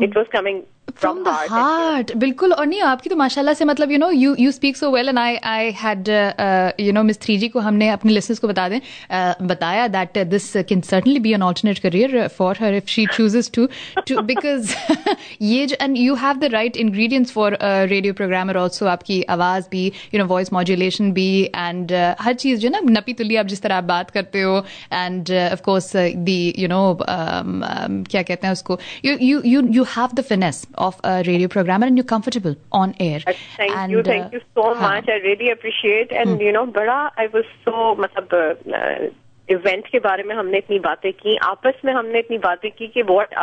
it was coming from the heart. बिल्कुल. और नहीं आपकी तो माशाल्लाह से मतलब you speak so well, and I had Miss 3G को हमने अपने listeners को बताया that this can certainly be an alternate career for her if she chooses to because ये and you have the right ingredients for a radio programmer also. आपकी आवाज भी voice modulation भी and हर चीज जो ना नपी तुली आप जिस तरह आप बात करते हो and of course the क्या कहते हैं उसको you have the finesse of a radio programmer and you're comfortable on air. Thank you so much. I really appreciate and बड़ा I was so मतलब इवेंट के बारे में हमने इतनी बातें की, आपस में हमने इतनी बातें की कि व्हाट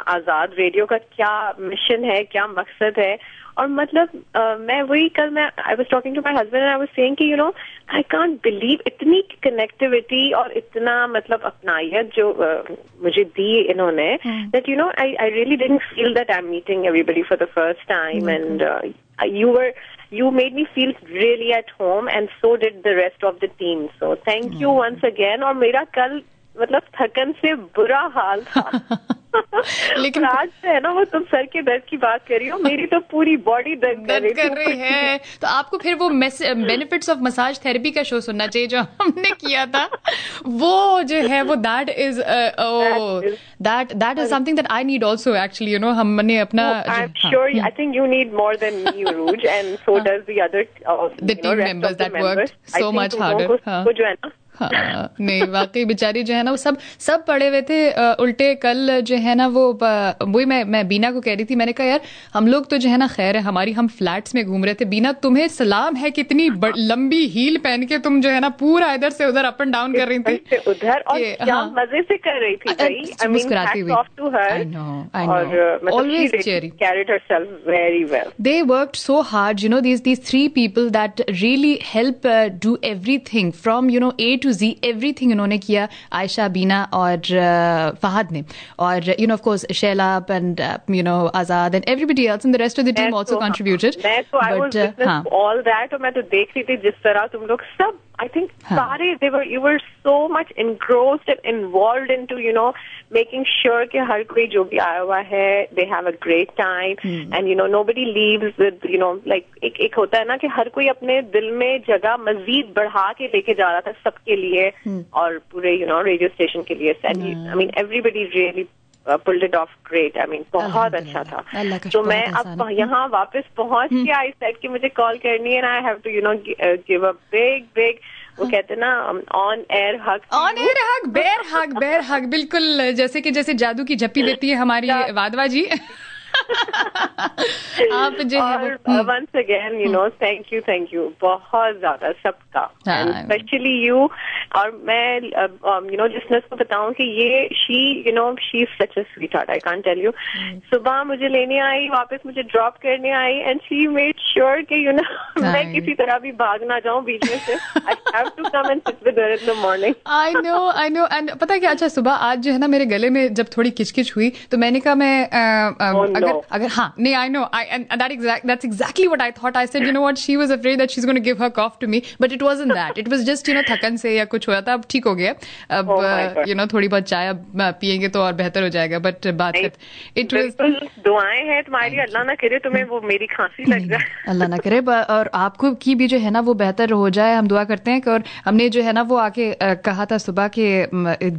आजाद रेडियो का क्या मिशन है, क्या मकसद है. और मतलब मैं वही कल I was talking to my husband and I was saying कि आई कांट बिलीव इतनी कनेक्टिविटी और इतना मतलब अपनायत जो मुझे दी इन्होंने that I really didn't feel that I am meeting everybody for the first time and you made me feel really at home and so did the rest of the team. So thank you once again. और मेरा कल मतलब थकन से बुरा हाल था. लेकिन आज है ना वो तुम सर के दर्द की बात कर रही हो, मेरी तो पूरी बॉडी दर्द कर रही है. तो आपको फिर वो बेनिफिट्स ऑफ मसाज थेरेपी का शो सुनना चाहिए जो हमने किया था. वो जो है वो that is something that I need also actually हमने अपना I am sure I think you need more than me ROUGE and so does the other the team members that worked so much harder. वो जो है ना नहीं वाकई बेचारी जो है ना वो सब पड़े हुए थे उल्टे. कल जो है ना वो वही मैं बीना को कह रही थी, मैंने कहा यार हम लोग तो जो है ना खैर है हम फ्लैट्स में घूम रहे थे. बीना तुम्हें सलाम है कितनी लंबी हील पहन के तुम जो है ना पूरा इधर से उधर अप एंड डाउन कर रही थी उधर और क्या मजे से कर रही थी. मुस्कुराती हुई. Always carried herself very well. They worked so hard, these 3 people that really help do everything from A to to Z everything इन्होंने किया, आयशा, बीना और फहद ने, और you know of course Shailab and you know Azad and everybody else in the rest of the team also contributed. But all that, और मैं तो देख रही थी जिस तरह तुम लोग सब, I think सारे you were so much engrossed and involved into, you know, making sure कि हर कोई जो भी आया हुआ है, they have a great time and you know nobody leaves with, you know, like एक होता है ना कि हर कोई अपने दिल में जगह मजीद बढ़ा के लेके जा रहा था सबके लिए और पूरे, you know, रेडियो स्टेशन के लिए. I mean everybody really pulled it off great. I mean बहुत अच्छा था. तो मैं अब यहाँ वापस पहुँच के आई सेट कि मुझे कॉल करनी है, and I have to, you know, give a big वो कहते हैं ना ऑन एयर हग, बेयर हग, बिल्कुल जैसे कि जैसे जादू की झप्पी देती है हमारी वादवा जी. आप जो once again, you know, thank you बहुत ज्यादा सबका, स्पेशली यू. और मैं यू नो जिसने उसको बताऊं कि ये she is such a sweetheart, I can't tell you. सुबह मुझे लेने आई, वापस मुझे ड्रॉप करने आई, एंड शी मेड श्योर कि यू नो मैं किसी तरह भी भाग ना जाऊं बीच में से. I have to come and sit with her in the morning. I know and पता है क्या, अच्छा सुबह आज जो है ना मेरे गले में जब थोड़ी किचकिच हुई तो मैंने कहा मैं अगर हाँ नहीं, I know, that's exactly what I thought. I said, you know what, she was afraid that she's going to give her cough to me, but it wasn't that. It was just, you know, थकन से या कुछ हुआ था. अब ठीक हो गया. अब you know थोड़ी बहुत चाय अब पियेंगे तो और बेहतर हो जाएगा. But बात it was दुआएं हैं तुम्हारी, अल्लाह ना करे तुम्हें वो मेरी खांसी लग जाए. अल्लाह ना करे. और आपको की भी जो है ना वो बेहतर हो जाए, हम दुआ करते हैं. और हमने जो है ना वो आके कहा था सुबह के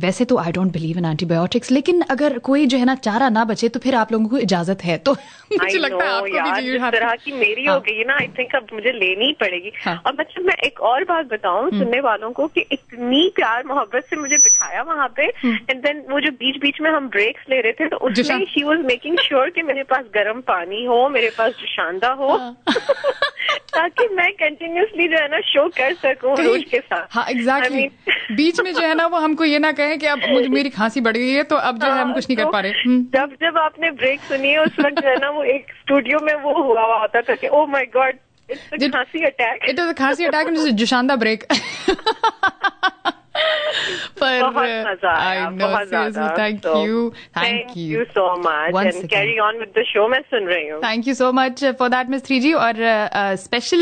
वैसे तो I don't believe in antibiotics, लेकिन अगर कोई जो है ना चारा ना बचे तो फिर आप लोगों को इजाजत है. तो मुझे लगता है आपको भी जिस तरह की मेरी हो गई ना, आई थिंक अब मुझे लेनी ही पड़ेगी. और मतलब मैं एक और बात बताऊं सुनने वालों को कि इतनी प्यार मोहब्बत से मुझे बिठाया वहां पे, एंड देन वो जो बीच बीच में हम ब्रेक्स ले रहे थे तो उसमें शी वाज मेकिंग श्योर कि मेरे पास गर्म पानी हो, मेरे पास जोशांदा हो, ताकि मैं कंटिन्यूसली जो है ना शो कर सकूं रोज के साथ. हाँ एग्जैक्टली. बीच में जो है ना वो हमको ये ना कहें कि अब मुझे मेरी खांसी बढ़ गई है तो अब जो है हम कुछ नहीं कर पा रहे. जब आपने ब्रेक सुनी है उस वक्त जो है ना वो एक स्टूडियो में वो हुआ होता था कि oh my God, it's a खांसी अटैक. इट वाज अ खांसी अटैक एंड जोशांदा ब्रेक. बहुत मजा आया, बहुत ज्यादा. Thank you so much. Once and again. carry on with the show. मैं सुन रही हूँ. Thank you so much for that, Ms. 3G. और special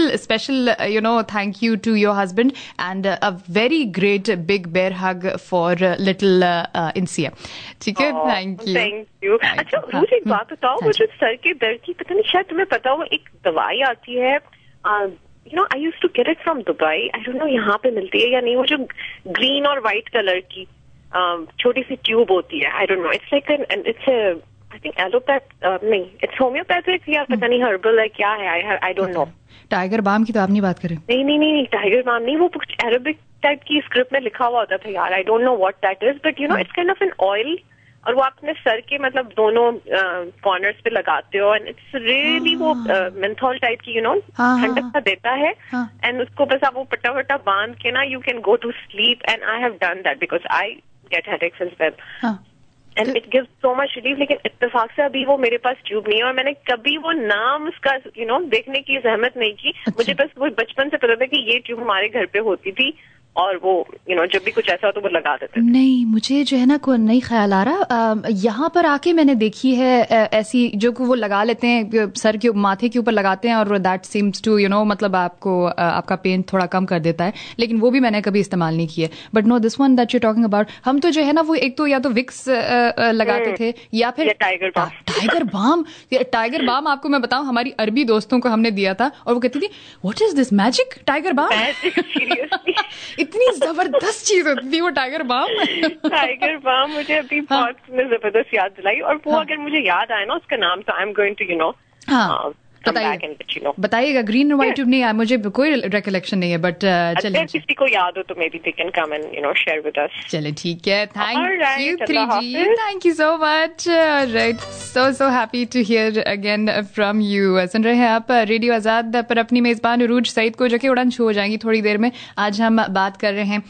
you know thank you to your husband and a very great big bear hug for little Insia. ठीक है. Thank you. अच्छा मुझे एक बात बताओ, वो जो सर के दर्द की, पता नहीं शायद तुम्हें पता हो, एक दवाई आती है, you know, I used to get it from Dubai. I don't know यहाँ पे मिलती है या नहीं. वो जो ग्रीन और व्हाइट कलर की छोटी सी ट्यूब होती है. I don't know. It's like it's a I think allopath नहीं, it's homeopathic या पता नहीं herbal है क्या है. I don't know. Tiger balm की तो आप नहीं बात करें. नहीं टाइगर बाम नहीं, वो कुछ अरेबिक टाइप की स्क्रिप्ट में लिखा हुआ होता था यार. I don't know what that is, but you know it's kind of an oil. और वो अपने सर के मतलब दोनों कॉर्नर्स पे लगाते हो, एंड इट्स रियली वो मेंथॉल टाइप की, यू नो, ठंडक सा देता है. एंड उसको बस आप वो पट्टा बांध के ना you can go to sleep, and I have done that because I get headaches as well, and it gives so much relief. लेकिन इत्तेफाक से अभी वो मेरे पास ट्यूब नहीं है, और मैंने कभी वो नाम उसका यू नो देखने की जहमत नहीं की. मुझे बस वो बचपन से पता था कि ये ट्यूब हमारे घर पे होती थी, और वो यू नो जब भी कुछ ऐसा हो तो वो लगा देते. नहीं, मुझे जो है ना कोई नहीं ख्याल आ रहा. यहाँ पर आके मैंने देखी है ऐसी जो कि वो लगा लेते हैं सर के माथे के ऊपर लगाते हैं, और that seems to you know मतलब आपको आपका पेन थोड़ा कम कर देता है. लेकिन वो भी मैंने कभी इस्तेमाल नहीं किया. But no, this one that you talking about, हम तो जो है ना वो एक तो या तो विक्स लगाते थे या फिर टाइगर बाम. टाइगर बाम आपको मैं बताऊं, हमारी अरबी दोस्तों को हमने दिया था और वो कहती थी what is this magic Tiger Balm. इतनी जबरदस्त चीज होती थी वो टाइगर बाम. मुझे अभी बहुत जबरदस्त याद दिलाई, और वो अगर मुझे याद आए ना उसका नाम, तो I am going to you know बताइएगा. ग्रीन एंड व्हाइट ट्यूब नहीं, मुझे कोई रिकलेक्शन नहीं है, बट चलिए किसी को याद हो तो maybe they can come and you know share with us. चलिए ठीक है. Thank you 3G. Thank you so much. Right, so happy to hear again from you. सुन रहे हैं आप रेडियो आजाद पर अपनी मेजबान उरूज सईद को, जो कि उड़ान शो हो जाएंगी थोड़ी देर में. आज हम बात कर रहे हैं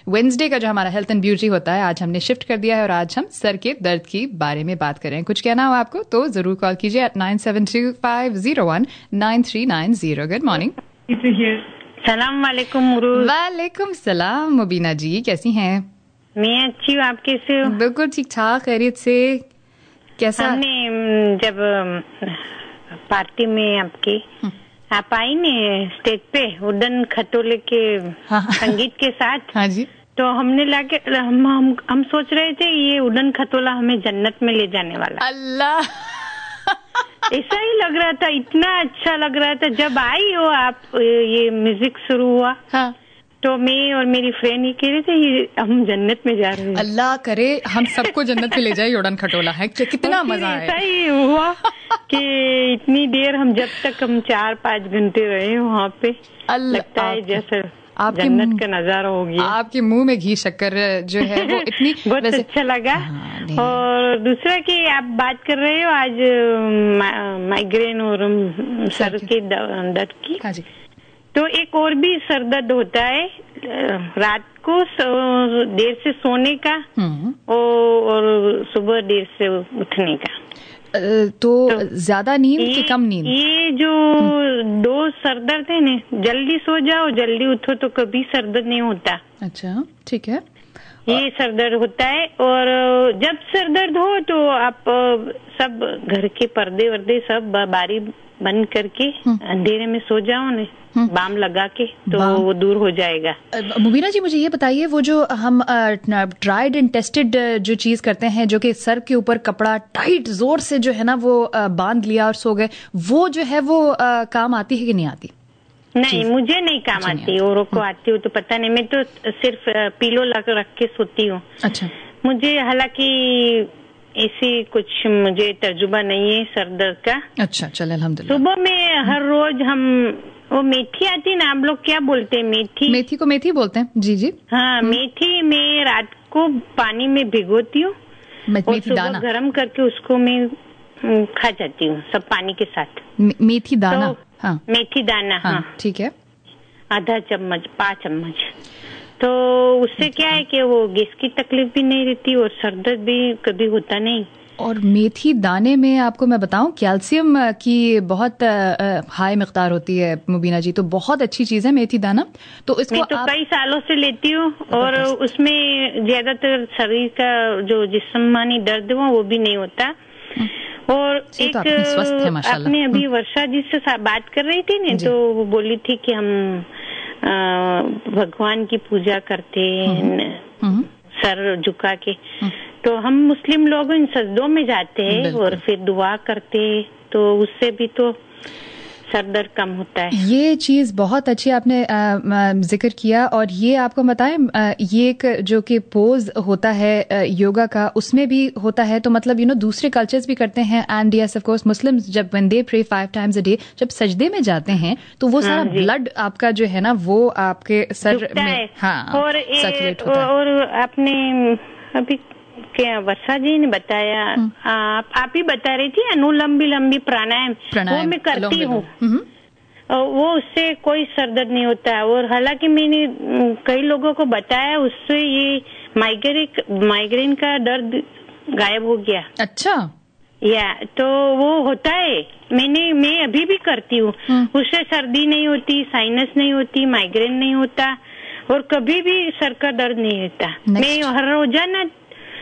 वेडनेसडे का जो हमारा हेल्थ एंड ब्यूटी होता है, आज हमने शिफ्ट कर दिया है और आज हम सर के दर्द की बारे में बात कर रहे हैं. कुछ कहना हो आपको तो जरूर कॉल कीजिए at 9725019390. Good morning. सलाम वालेकुम उरूज। वालेकुम सलाम मुबीना जी, कैसी हैं? मैं अच्छी हूँ, आप कैसे हो? बिल्कुल ठीक ठाक, खैरियत से। कैसा? हमने जब पार्टी में आपकी आप आई ने स्टेज पे उड़न खटोले के संगीत के साथ, हाँ जी, तो हमने लाके हम सोच रहे थे ये उड़न खटोला हमें जन्नत में ले जाने वाला। अल्लाह, ऐसा ही लग रहा था, इतना अच्छा लग रहा था। जब आई हो आप, ये म्यूजिक शुरू हुआ, हाँ, तो मैं और मेरी फ्रेंड ये कह रहे थे ये हम जन्नत में जा रहे हैं। अल्लाह करे हम सबको जन्नत में ले जाए उड़न खटोला है, कितना मजा आया। ऐसा ही हुआ कि इतनी देर हम जब तक हम 4-5 घंटे रहे वहाँ पे, लगता है जैसे जन्नत का नजारा हो गया। आपके मुंह में घी शक्कर जो है वो इतनी बहुत अच्छा लगा। और दूसरा कि आप बात कर रहे हो आज माइग्रेन और सर के दर्द की, हाँ जी, तो एक और भी सर दर्द होता है रात को देर से सोने का और सुबह देर से उठने का। तो ज्यादा नींद कि कम नींद? ये जो 2 सर दर्द है ना, जल्दी सो जाओ जल्दी उठो तो कभी सर दर्द नहीं होता। अच्छा, ठीक है। ये सर दर्द होता है, और जब सर दर्द हो तो आप सब घर के पर्दे वर्दे सब बारी बंद करके अंधेरे में सो जाओ ना, बाम लगा के, तो वो दूर हो जाएगा। मुबीना जी मुझे ये बताइए, वो जो हम ट्राइड एंड टेस्टेड जो चीज करते हैं, जो कि सर के ऊपर कपड़ा टाइट जोर से जो है ना वो बांध लिया और सो गए, वो जो है वो काम आती है कि नहीं आती? नहीं, मुझे नहीं काम आती, औरों को आती हो तो पता नहीं। मैं तो सिर्फ पीलो रख के सोती हूँ। अच्छा, मुझे हालांकि ऐसी कुछ मुझे तजुर्बा नहीं है सर दर्द का। अच्छा, चल अल्हम्दुलिल्लाह। सुबह में हर रोज हम वो मेथी आती है ना, आप लोग क्या बोलते हैं? मेथी को मेथी बोलते हैं। जी जी, हाँ, मेथी मैं रात को पानी में भिगोती हूँ और सुबह गरम करके उसको मैं खा जाती हूँ सब पानी के साथ। मेथी दाना? हाँ, मेथी दाना, हाँ, ठीक है, आधा चम्मच 5 चम्मच। तो उससे क्या है कि वो गैस की तकलीफ भी नहीं रहती और सर दर्द भी कभी होता नहीं। और मेथी दाने में आपको मैं बताऊं कैल्शियम की बहुत हाई मिकदार होती है मुबीना जी, तो बहुत अच्छी चीज है मेथी दाना। तो इसको मैं तो कई सालों से लेती हूँ और उसमें ज्यादातर शरीर का जो जिस्मानी दर्द हो वो भी नहीं होता। और एक अपने अभी वर्षा जी से बात कर रही थी ना, तो वो बोली थी कि हम भगवान की पूजा करते हैं सर झुका के, तो हम मुस्लिम लोग इन सजदों में जाते हैं और फिर दुआ करते हैं, तो उससे भी तो सर दर्द कम होता है। ये चीज बहुत अच्छी आपने जिक्र किया। और ये आपको बताएं, ये एक जो कि पोज होता है योगा का, उसमें भी होता है, तो मतलब दूसरे कल्चर्स भी करते हैं। And yes of course Muslims जब when they pray 5 times a day, जब सजदे में जाते हैं तो वो सारा ब्लड आपका जो है ना वो आपके सर में सर्कुलेट होता है। और आपने अभी क्या वर्षा जी ने बताया, आप ही बता रही थी अनुलोम लंबी प्राणायाम, वो मैं करती हूँ, वो उससे कोई सर दर्द नहीं होता है। और हालांकि मैंने कई लोगों को बताया उससे ये माइग्रेन का दर्द गायब हो गया। अच्छा, तो वो होता है, मैं अभी भी करती हूँ, उससे सर्दी नहीं होती, साइनस नहीं होती, माइग्रेन नहीं होता और कभी भी सर का दर्द नहीं होता। मैं हर रोजाना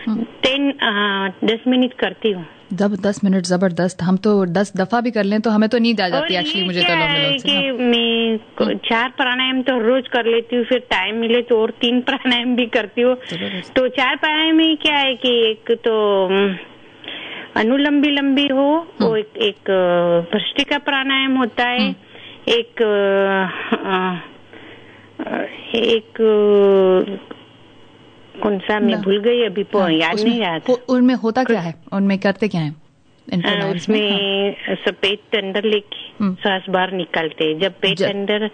10 मिनट करती हूँ। 10 मिनट, जबरदस्त। हम तो 10 दफा भी कर लें तो हमें तो नींद आ जाती है एक्चुअली। मुझे तो मैं 4 प्राणायाम तो रोज कर लेती हूँ, फिर टाइम मिले तो और 3 प्राणायाम भी करती हूँ। तो 4 प्राणायाम में क्या है कि एक तो अनुलंबी लंबी हो, वो एक भस्त्रिका प्राणायाम होता है, एक कौन सा मैं भूल गई अभी, याद नहीं रहा। उनमें होता क्या है, उनमें करते क्या है? उसमें पेट अंदर लेके सांस बाहर निकालते, जब पेट अंदर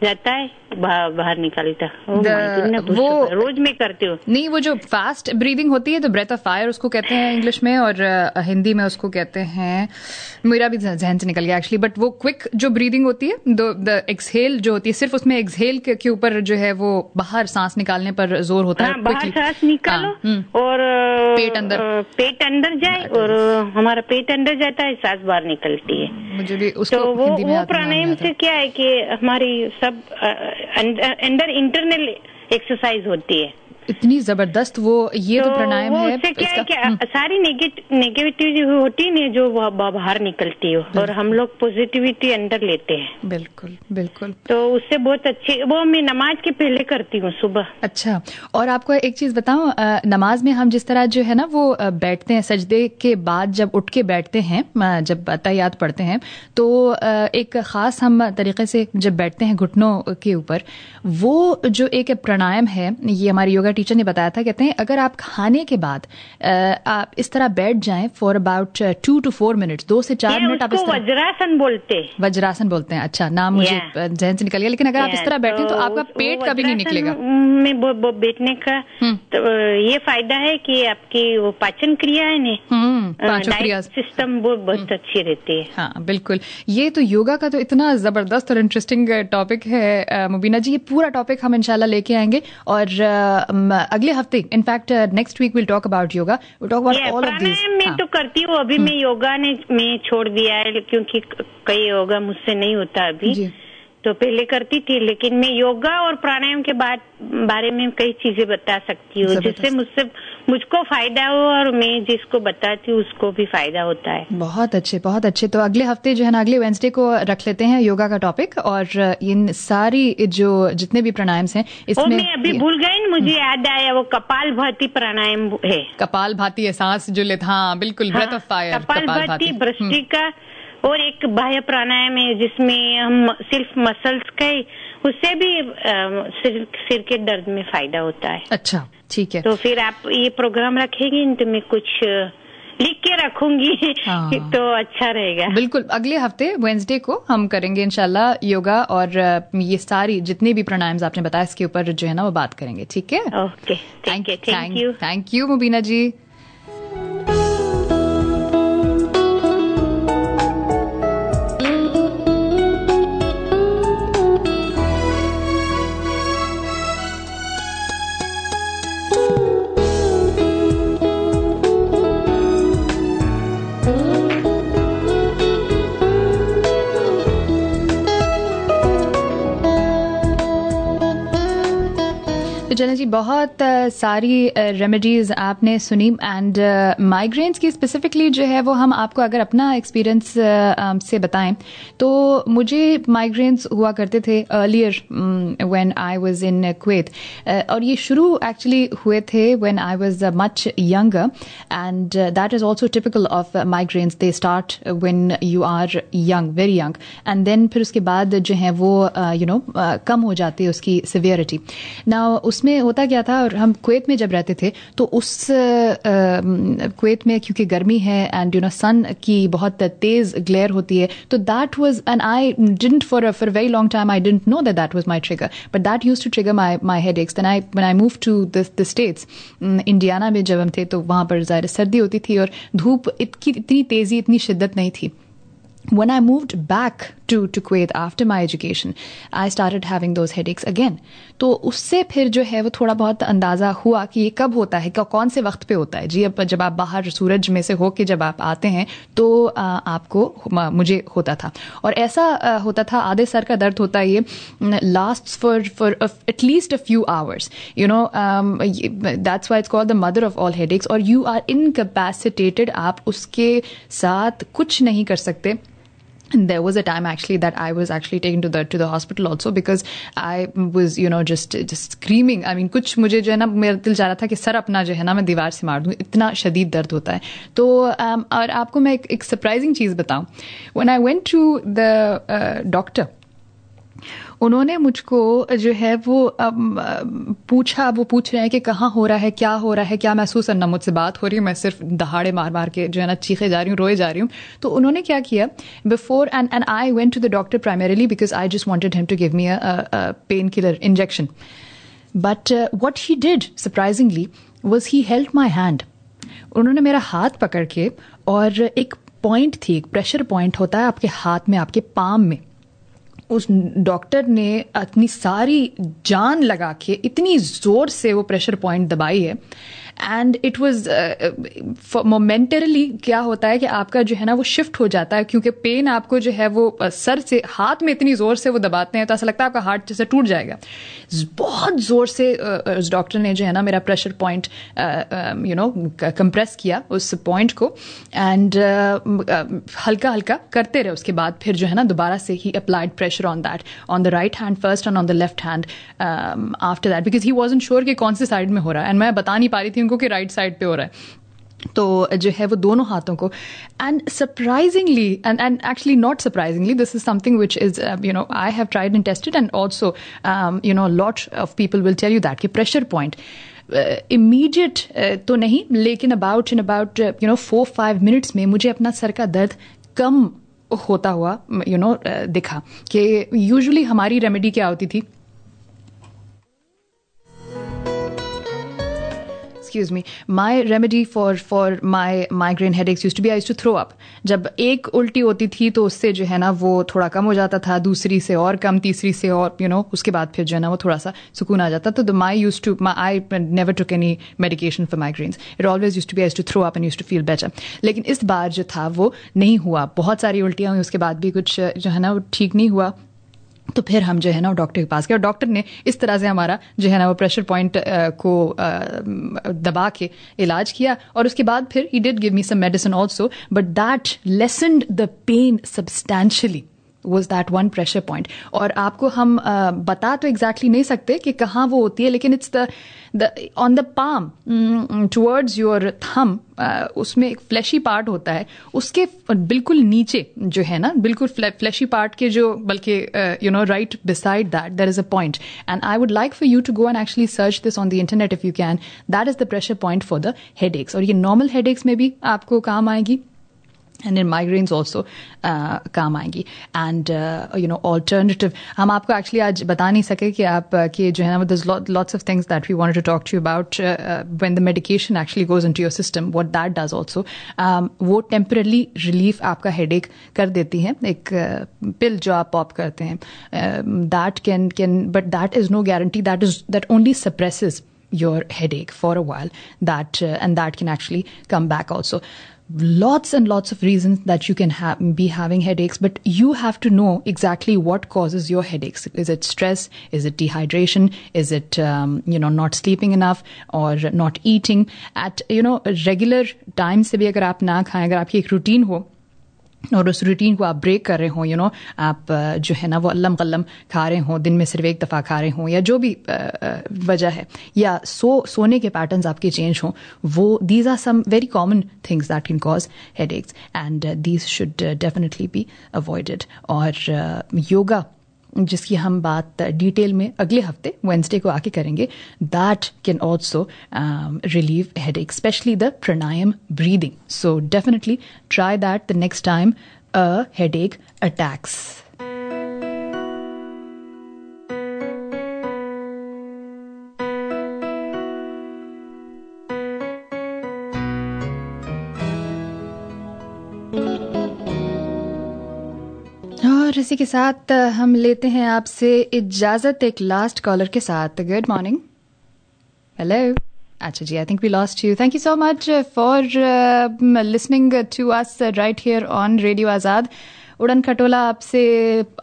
जाता है बाहर निकालता। वो रोज में करती हूँ। नहीं, वो जो फास्ट ब्रीदिंग होती है तो ब्रेथ ऑफ फायर उसको कहते हैं इंग्लिश में, और हिंदी में उसको कहते हैं, मेरा भी जहन से निकल गया एक्चुअली, बट वो क्विक जो ब्रीदिंग होती है, द एक्सहेल जो होती है, सिर्फ उसमें एक्सहेल के ऊपर जो है वो बाहर सांस निकालने पर जोर होता है। बाहर सांस निकालो और पेट अंदर जाए और हमारा पेट अंदर जाता है, सांस बाहर निकलती है। मुझे भी उसको तो हिंदी में वो प्राणायाम से क्या है कि हमारी सब अंदर इंटरनल एक्सरसाइज होती है, इतनी जबरदस्त वो ये तो प्राणायाम वो है। उससे क्या है कि सारी नेगेटिविटी जो होती है जो वो बाहर निकलती है और हम लोग पॉजिटिविटी अंदर लेते हैं। बिल्कुल बिल्कुल। तो उससे बहुत अच्छी, वो मैं नमाज के पहले करती हूँ सुबह। अच्छा, और आपको एक चीज बताऊं, नमाज में हम जिस तरह जो है ना वो बैठते हैं, सजदे के बाद जब उठ के बैठते हैं, जब तहियात पढ़ते हैं, तो एक खास हम तरीके से जब बैठते हैं घुटनों के ऊपर, वो जो एक प्राणायाम है, ये हमारी योगा टीचर ने बताया था, कहते हैं अगर आप खाने के बाद आप इस तरह बैठ जाएं फॉर अबाउट 2 to 4 मिनट्स, 2 से 4 मिनट आप इस तरह, वज्रासन बोलते हैं। वज्रासन बोलते हैं। अच्छा, नाम मुझे जहन से निकल गया, लेकिन अगर आप इस तरह बैठे तो आपका पेट कभी नहीं निकलेगा। में बैठने का तो ये फायदा है कि आपकी वो पाचन क्रिया है ना, सिस्टम वो बहुत अच्छी रहती है। हाँ बिल्कुल। ये तो योगा का तो इतना जबरदस्त और इंटरेस्टिंग टॉपिक है मुबीना जी, ये पूरा टॉपिक हम इंशाल्लाह लेके आएंगे और अगले हफ्ते, in fact next week will talk about yoga, will talk about all of this. मैं तो करती हूँ, अभी मैं योगा में छोड़ दिया है क्योंकि कई योगा मुझसे नहीं होता अभी, तो पहले करती थी, लेकिन मैं योगा और प्राणायाम के बारे में कई चीजें बता सकती हूँ जिससे मुझको फायदा हो और मैं जिसको बताती हूँ उसको भी फायदा होता है। बहुत अच्छे, बहुत अच्छे। तो अगले हफ्ते जो है ना, अगले वेडनेसडे को रख लेते हैं योगा का टॉपिक, और इन सारी जो जितने भी प्राणायाम हैं इसमें मैं अभी भूल गई, मुझे याद आया, वो कपाल भाती प्राणायाम है। कपाल भाती सांस जो लेते, हाँ बिल्कुल, ब्रेथ ऑफ फायर, कपाल भाती, भ्रष्टिका, और एक बाह्य प्राणायाम है जिसमें हम सिर्फ मसल्स का, उससे भी सिर के दर्द में फायदा होता है। अच्छा, ठीक है। तो फिर आप ये प्रोग्राम रखेंगे तो मैं कुछ लिख के रखूंगी तो अच्छा रहेगा। बिल्कुल, अगले हफ्ते वेडनेसडे को हम करेंगे इंशाल्लाह योगा, और ये सारी जितने भी प्राणायाम आपने बताया इसके ऊपर जो है ना वो बात करेंगे। ठीक है, ओके, थैंक यू मुबीना जी। चलें जी, बहुत सारी रेमेडीज़ आपने सुनी, एंड माइग्रेन्स की स्पेसिफिकली जो है वो हम आपको अगर अपना एक्सपीरियंस से बताएं तो मुझे माइग्रेन्स हुआ करते थे earlier when I was in Kuwait, और ये शुरू एक्चुअली हुए थे when I was much younger, and that is also typical of migraines, they start when you are young, very young, and then फिर उसके बाद जो है वो कम हो जाती है उसकी सिवियरिटी। नाउ उसमें होता क्या था, और हम कुवैत में जब रहते थे तो उस कुवैत में क्योंकि गर्मी है एंड सन की बहुत तेज ग्लेयर होती है, तो that was, and I didn't for very long time I didn't know that was my trigger, but that used to trigger my headaches. Then when I moved to the States, Indiana में जब हम थे तो वहां पर ज़ाहिर सर्दी होती थी और धूप इतनी तेजी, इतनी शिद्दत नहीं थी। When I moved back to Kuwait after my education, I started having those headaches again. तो उससे फिर जो है वो थोड़ा बहुत अंदाज़ा हुआ कि ये कब होता है, कौन से वक्त पे होता है जी। अब जब आप बाहर सूरज में से होके जब आप आते हैं तो आपको, मुझे होता था, और ऐसा होता था, आधे सर का दर्द होता है, ये lasts for at least a few hours, that's why it's called the mother of all headaches, और you are incapacitated, आप उसके साथ कुछ नहीं कर सकते। There was a time actually that I was actually taken to the hospital also because I was just screaming. I mean, कुछ मुझे जो है ना, मेरा दिल चाह रहा था कि सर अपना जो है ना मैं दीवार से मार दूं, इतना शदीद दर्द होता है। तो और आपको मैं एक सरप्राइजिंग चीज़ बताऊं, when I went to the doctor, उन्होंने मुझको जो है वो पूछा, वो पूछ रहे हैं कि कहाँ हो रहा है, क्या हो रहा है, क्या महसूस करना, मुझसे बात हो रही है, मैं सिर्फ दहाड़े मार मार के जो है ना चीखे जा रही हूँ, रोए जा रही हूँ। तो उन्होंने क्या किया, before and I went to the doctor primarily because I just wanted him to give me a pain killer injection, but what he did surprisingly was he held my hand. उन्होंने मेरा हाथ पकड़ के, और एक पॉइंट थी, एक pressure point होता है आपके हाथ में, आपके पाम में, उस डॉक्टर ने अपनी सारी जान लगा के इतनी जोर से वो प्रेशर पॉइंट दबाई है, एंड इट वाज मोमेंटरली क्या होता है कि आपका जो है ना वो शिफ्ट हो जाता है, क्योंकि पेन आपको जो है वो सर से हाथ में इतनी जोर से वो दबाते हैं तो ऐसा लगता है आपका हार्ट जैसे टूट जाएगा. बहुत जोर से उस डॉक्टर ने जो है ना मेरा प्रेशर पॉइंट कंप्रेस किया उस पॉइंट को, एंड हल्का हल्का करते रहे. उसके बाद फिर जो है ना दोबारा से he applied pressure on that, on the right hand first and on the left hand after that, because he wasn't sure कि कौन से साइड में हो रहा है, एंड मैं बता नहीं पा रही थी उनको कि राइट साइड पे हो रहा है. तो जो है वो दोनों हाथों को, and surprisingly and actually not surprisingly, this is something which is I have tried and tested, and also lot of people will tell you that कि प्रेशर पॉइंट इमीडिएट तो नहीं, लेकिन अबाउट 4-5 मिनट्स में मुझे अपना सर का दर्द कम होता हुआ दिखा. कि यूजुअली हमारी रेमेडी क्या होती थी, excuse me, my remedy for my migraine headaches used to be I used to throw up. जब एक उल्टी होती थी तो उससे जो है ना वो थोड़ा कम हो जाता था, दूसरी से और कम, तीसरी से और उसके बाद फिर जो है ना वो थोड़ा सा सुकून आ जाता. तो I never took any medication for migraines. It always used to be I used to throw up and used to feel better. लेकिन इस बार जो था वो नहीं हुआ, बहुत सारी उल्टियाँ हुई, उसके बाद भी कुछ जो है ना वो ठीक नहीं हुआ. तो फिर हम जो है ना डॉक्टर के पास गए और डॉक्टर ने इस तरह से हमारा जो है ना वो प्रेशर पॉइंट को दबा के इलाज किया. और उसके बाद फिर he did give me some medicine also, but that lessened the pain substantially was that one pressure point. और आपको हम बता तो exactly नहीं सकते कि कहाँ वो होती है, लेकिन it's the on the palm towards your thumb, उसमें एक fleshy part होता है, उसके बिल्कुल नीचे जो है ना, बिल्कुल fleshy part के जो, बल्कि right beside that there is a point, and I would like for you to go and actually search this on the internet if you can. That is the pressure point for the headaches. और ये normal headaches में भी आपको काम आएगी, and in migraines also काम आएंगी. And alternative, हम आपको actually आज बता नहीं सके कि आप कि जो है ना there's lots of things that we wanted to talk to you about when the medication actually goes into your system, what that does also. वो temporarily relief आपका headache कर देती है, एक pill जो आप pop करते हैं, that can but that is no guarantee, that only suppresses your headache for a while, and that can actually come back also. Lots and lots of reasons that you can be having headaches, but you have to know exactly what causes your headaches. Is it stress? Is it dehydration? Is it not sleeping enough or not eating at regular time? से भी अगर आप ना खाएं, अगर आपकी एक routine हो और उस रूटीन को आप ब्रेक कर रहे हो, आप जो है ना वो अल्लम कल्लम खा रहे हो, दिन में सिर्फ एक दफ़ा खा रहे हो, या जो भी वजह है, या सोने के पैटर्न्स आपके चेंज हों, वो these are some very common things that can cause headaches, and these should definitely be avoided. और योगा, जिसकी हम बात डिटेल में अगले हफ्ते वेडनेसडे को आके करेंगे, that can also relieve headache, specially the pranayama breathing. So definitely try that the next time a headache attacks. और इसी के साथ हम लेते हैं आपसे इजाजत एक लास्ट कॉलर के साथ. Good morning. हेलो. अच्छा जी, I think we lost you. Thank you so much for listening to us right here on radio Azad. उड़न खटोला आपसे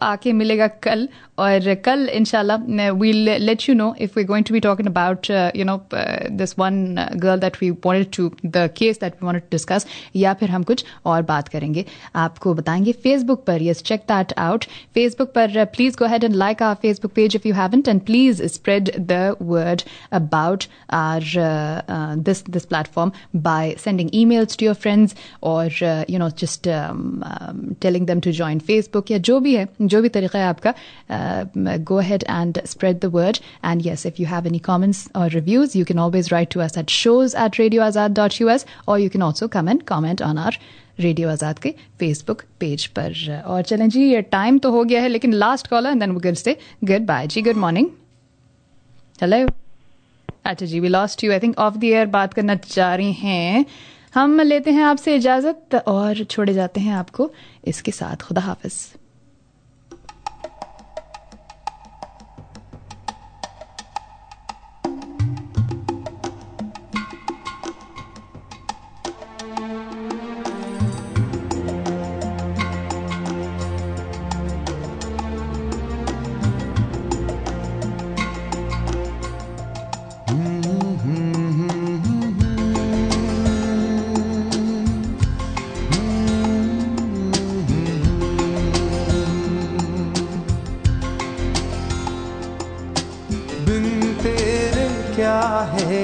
आके मिलेगा कल, और कल इंशाल्लाह we'll let you know if we're going to be talking about this one girl that we wanted to, the case that we wanted to discuss, या फिर हम कुछ और बात करेंगे, आपको बताएंगे फेसबुक पर. yes, check that out. Facebook पर please go ahead and like our Facebook page if you haven't, and please spread the word about our this platform by sending emails to your friends, or just telling them to join Facebook, या जो भी है, जो भी तरीका है आपका, go ahead and spread the word. And yes, if you have any comments or reviews, you can always write to us at shows@radioazad.us, or you can also come and comment on our radio Azad के Facebook page पर. और चलें जी, ये time तो हो गया है, लेकिन last caller and then we will say goodbye जी. Good morning. हेलो. अच्छा जी, we lost you. I think off the air बात करना चाह रही हैं. हम लेते हैं आपसे इजाजत और छोड़े जाते हैं आपको इसके साथ. खुदा हाफिज.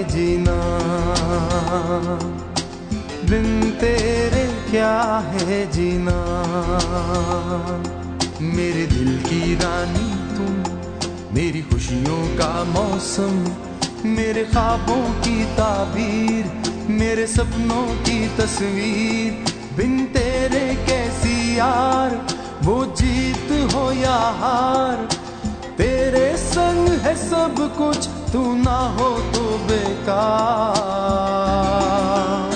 जीना, बिन तेरे क्या है जीना। मेरे दिल की रानी तुम, मेरी खुशियों का मौसम, मेरे ख्वाबों की ताबीर, मेरे सपनों की तस्वीर। बिन तेरे कैसी यार, वो जीत हो या हार। तेरे संग है सब कुछ, तू ना हो तो बेकार।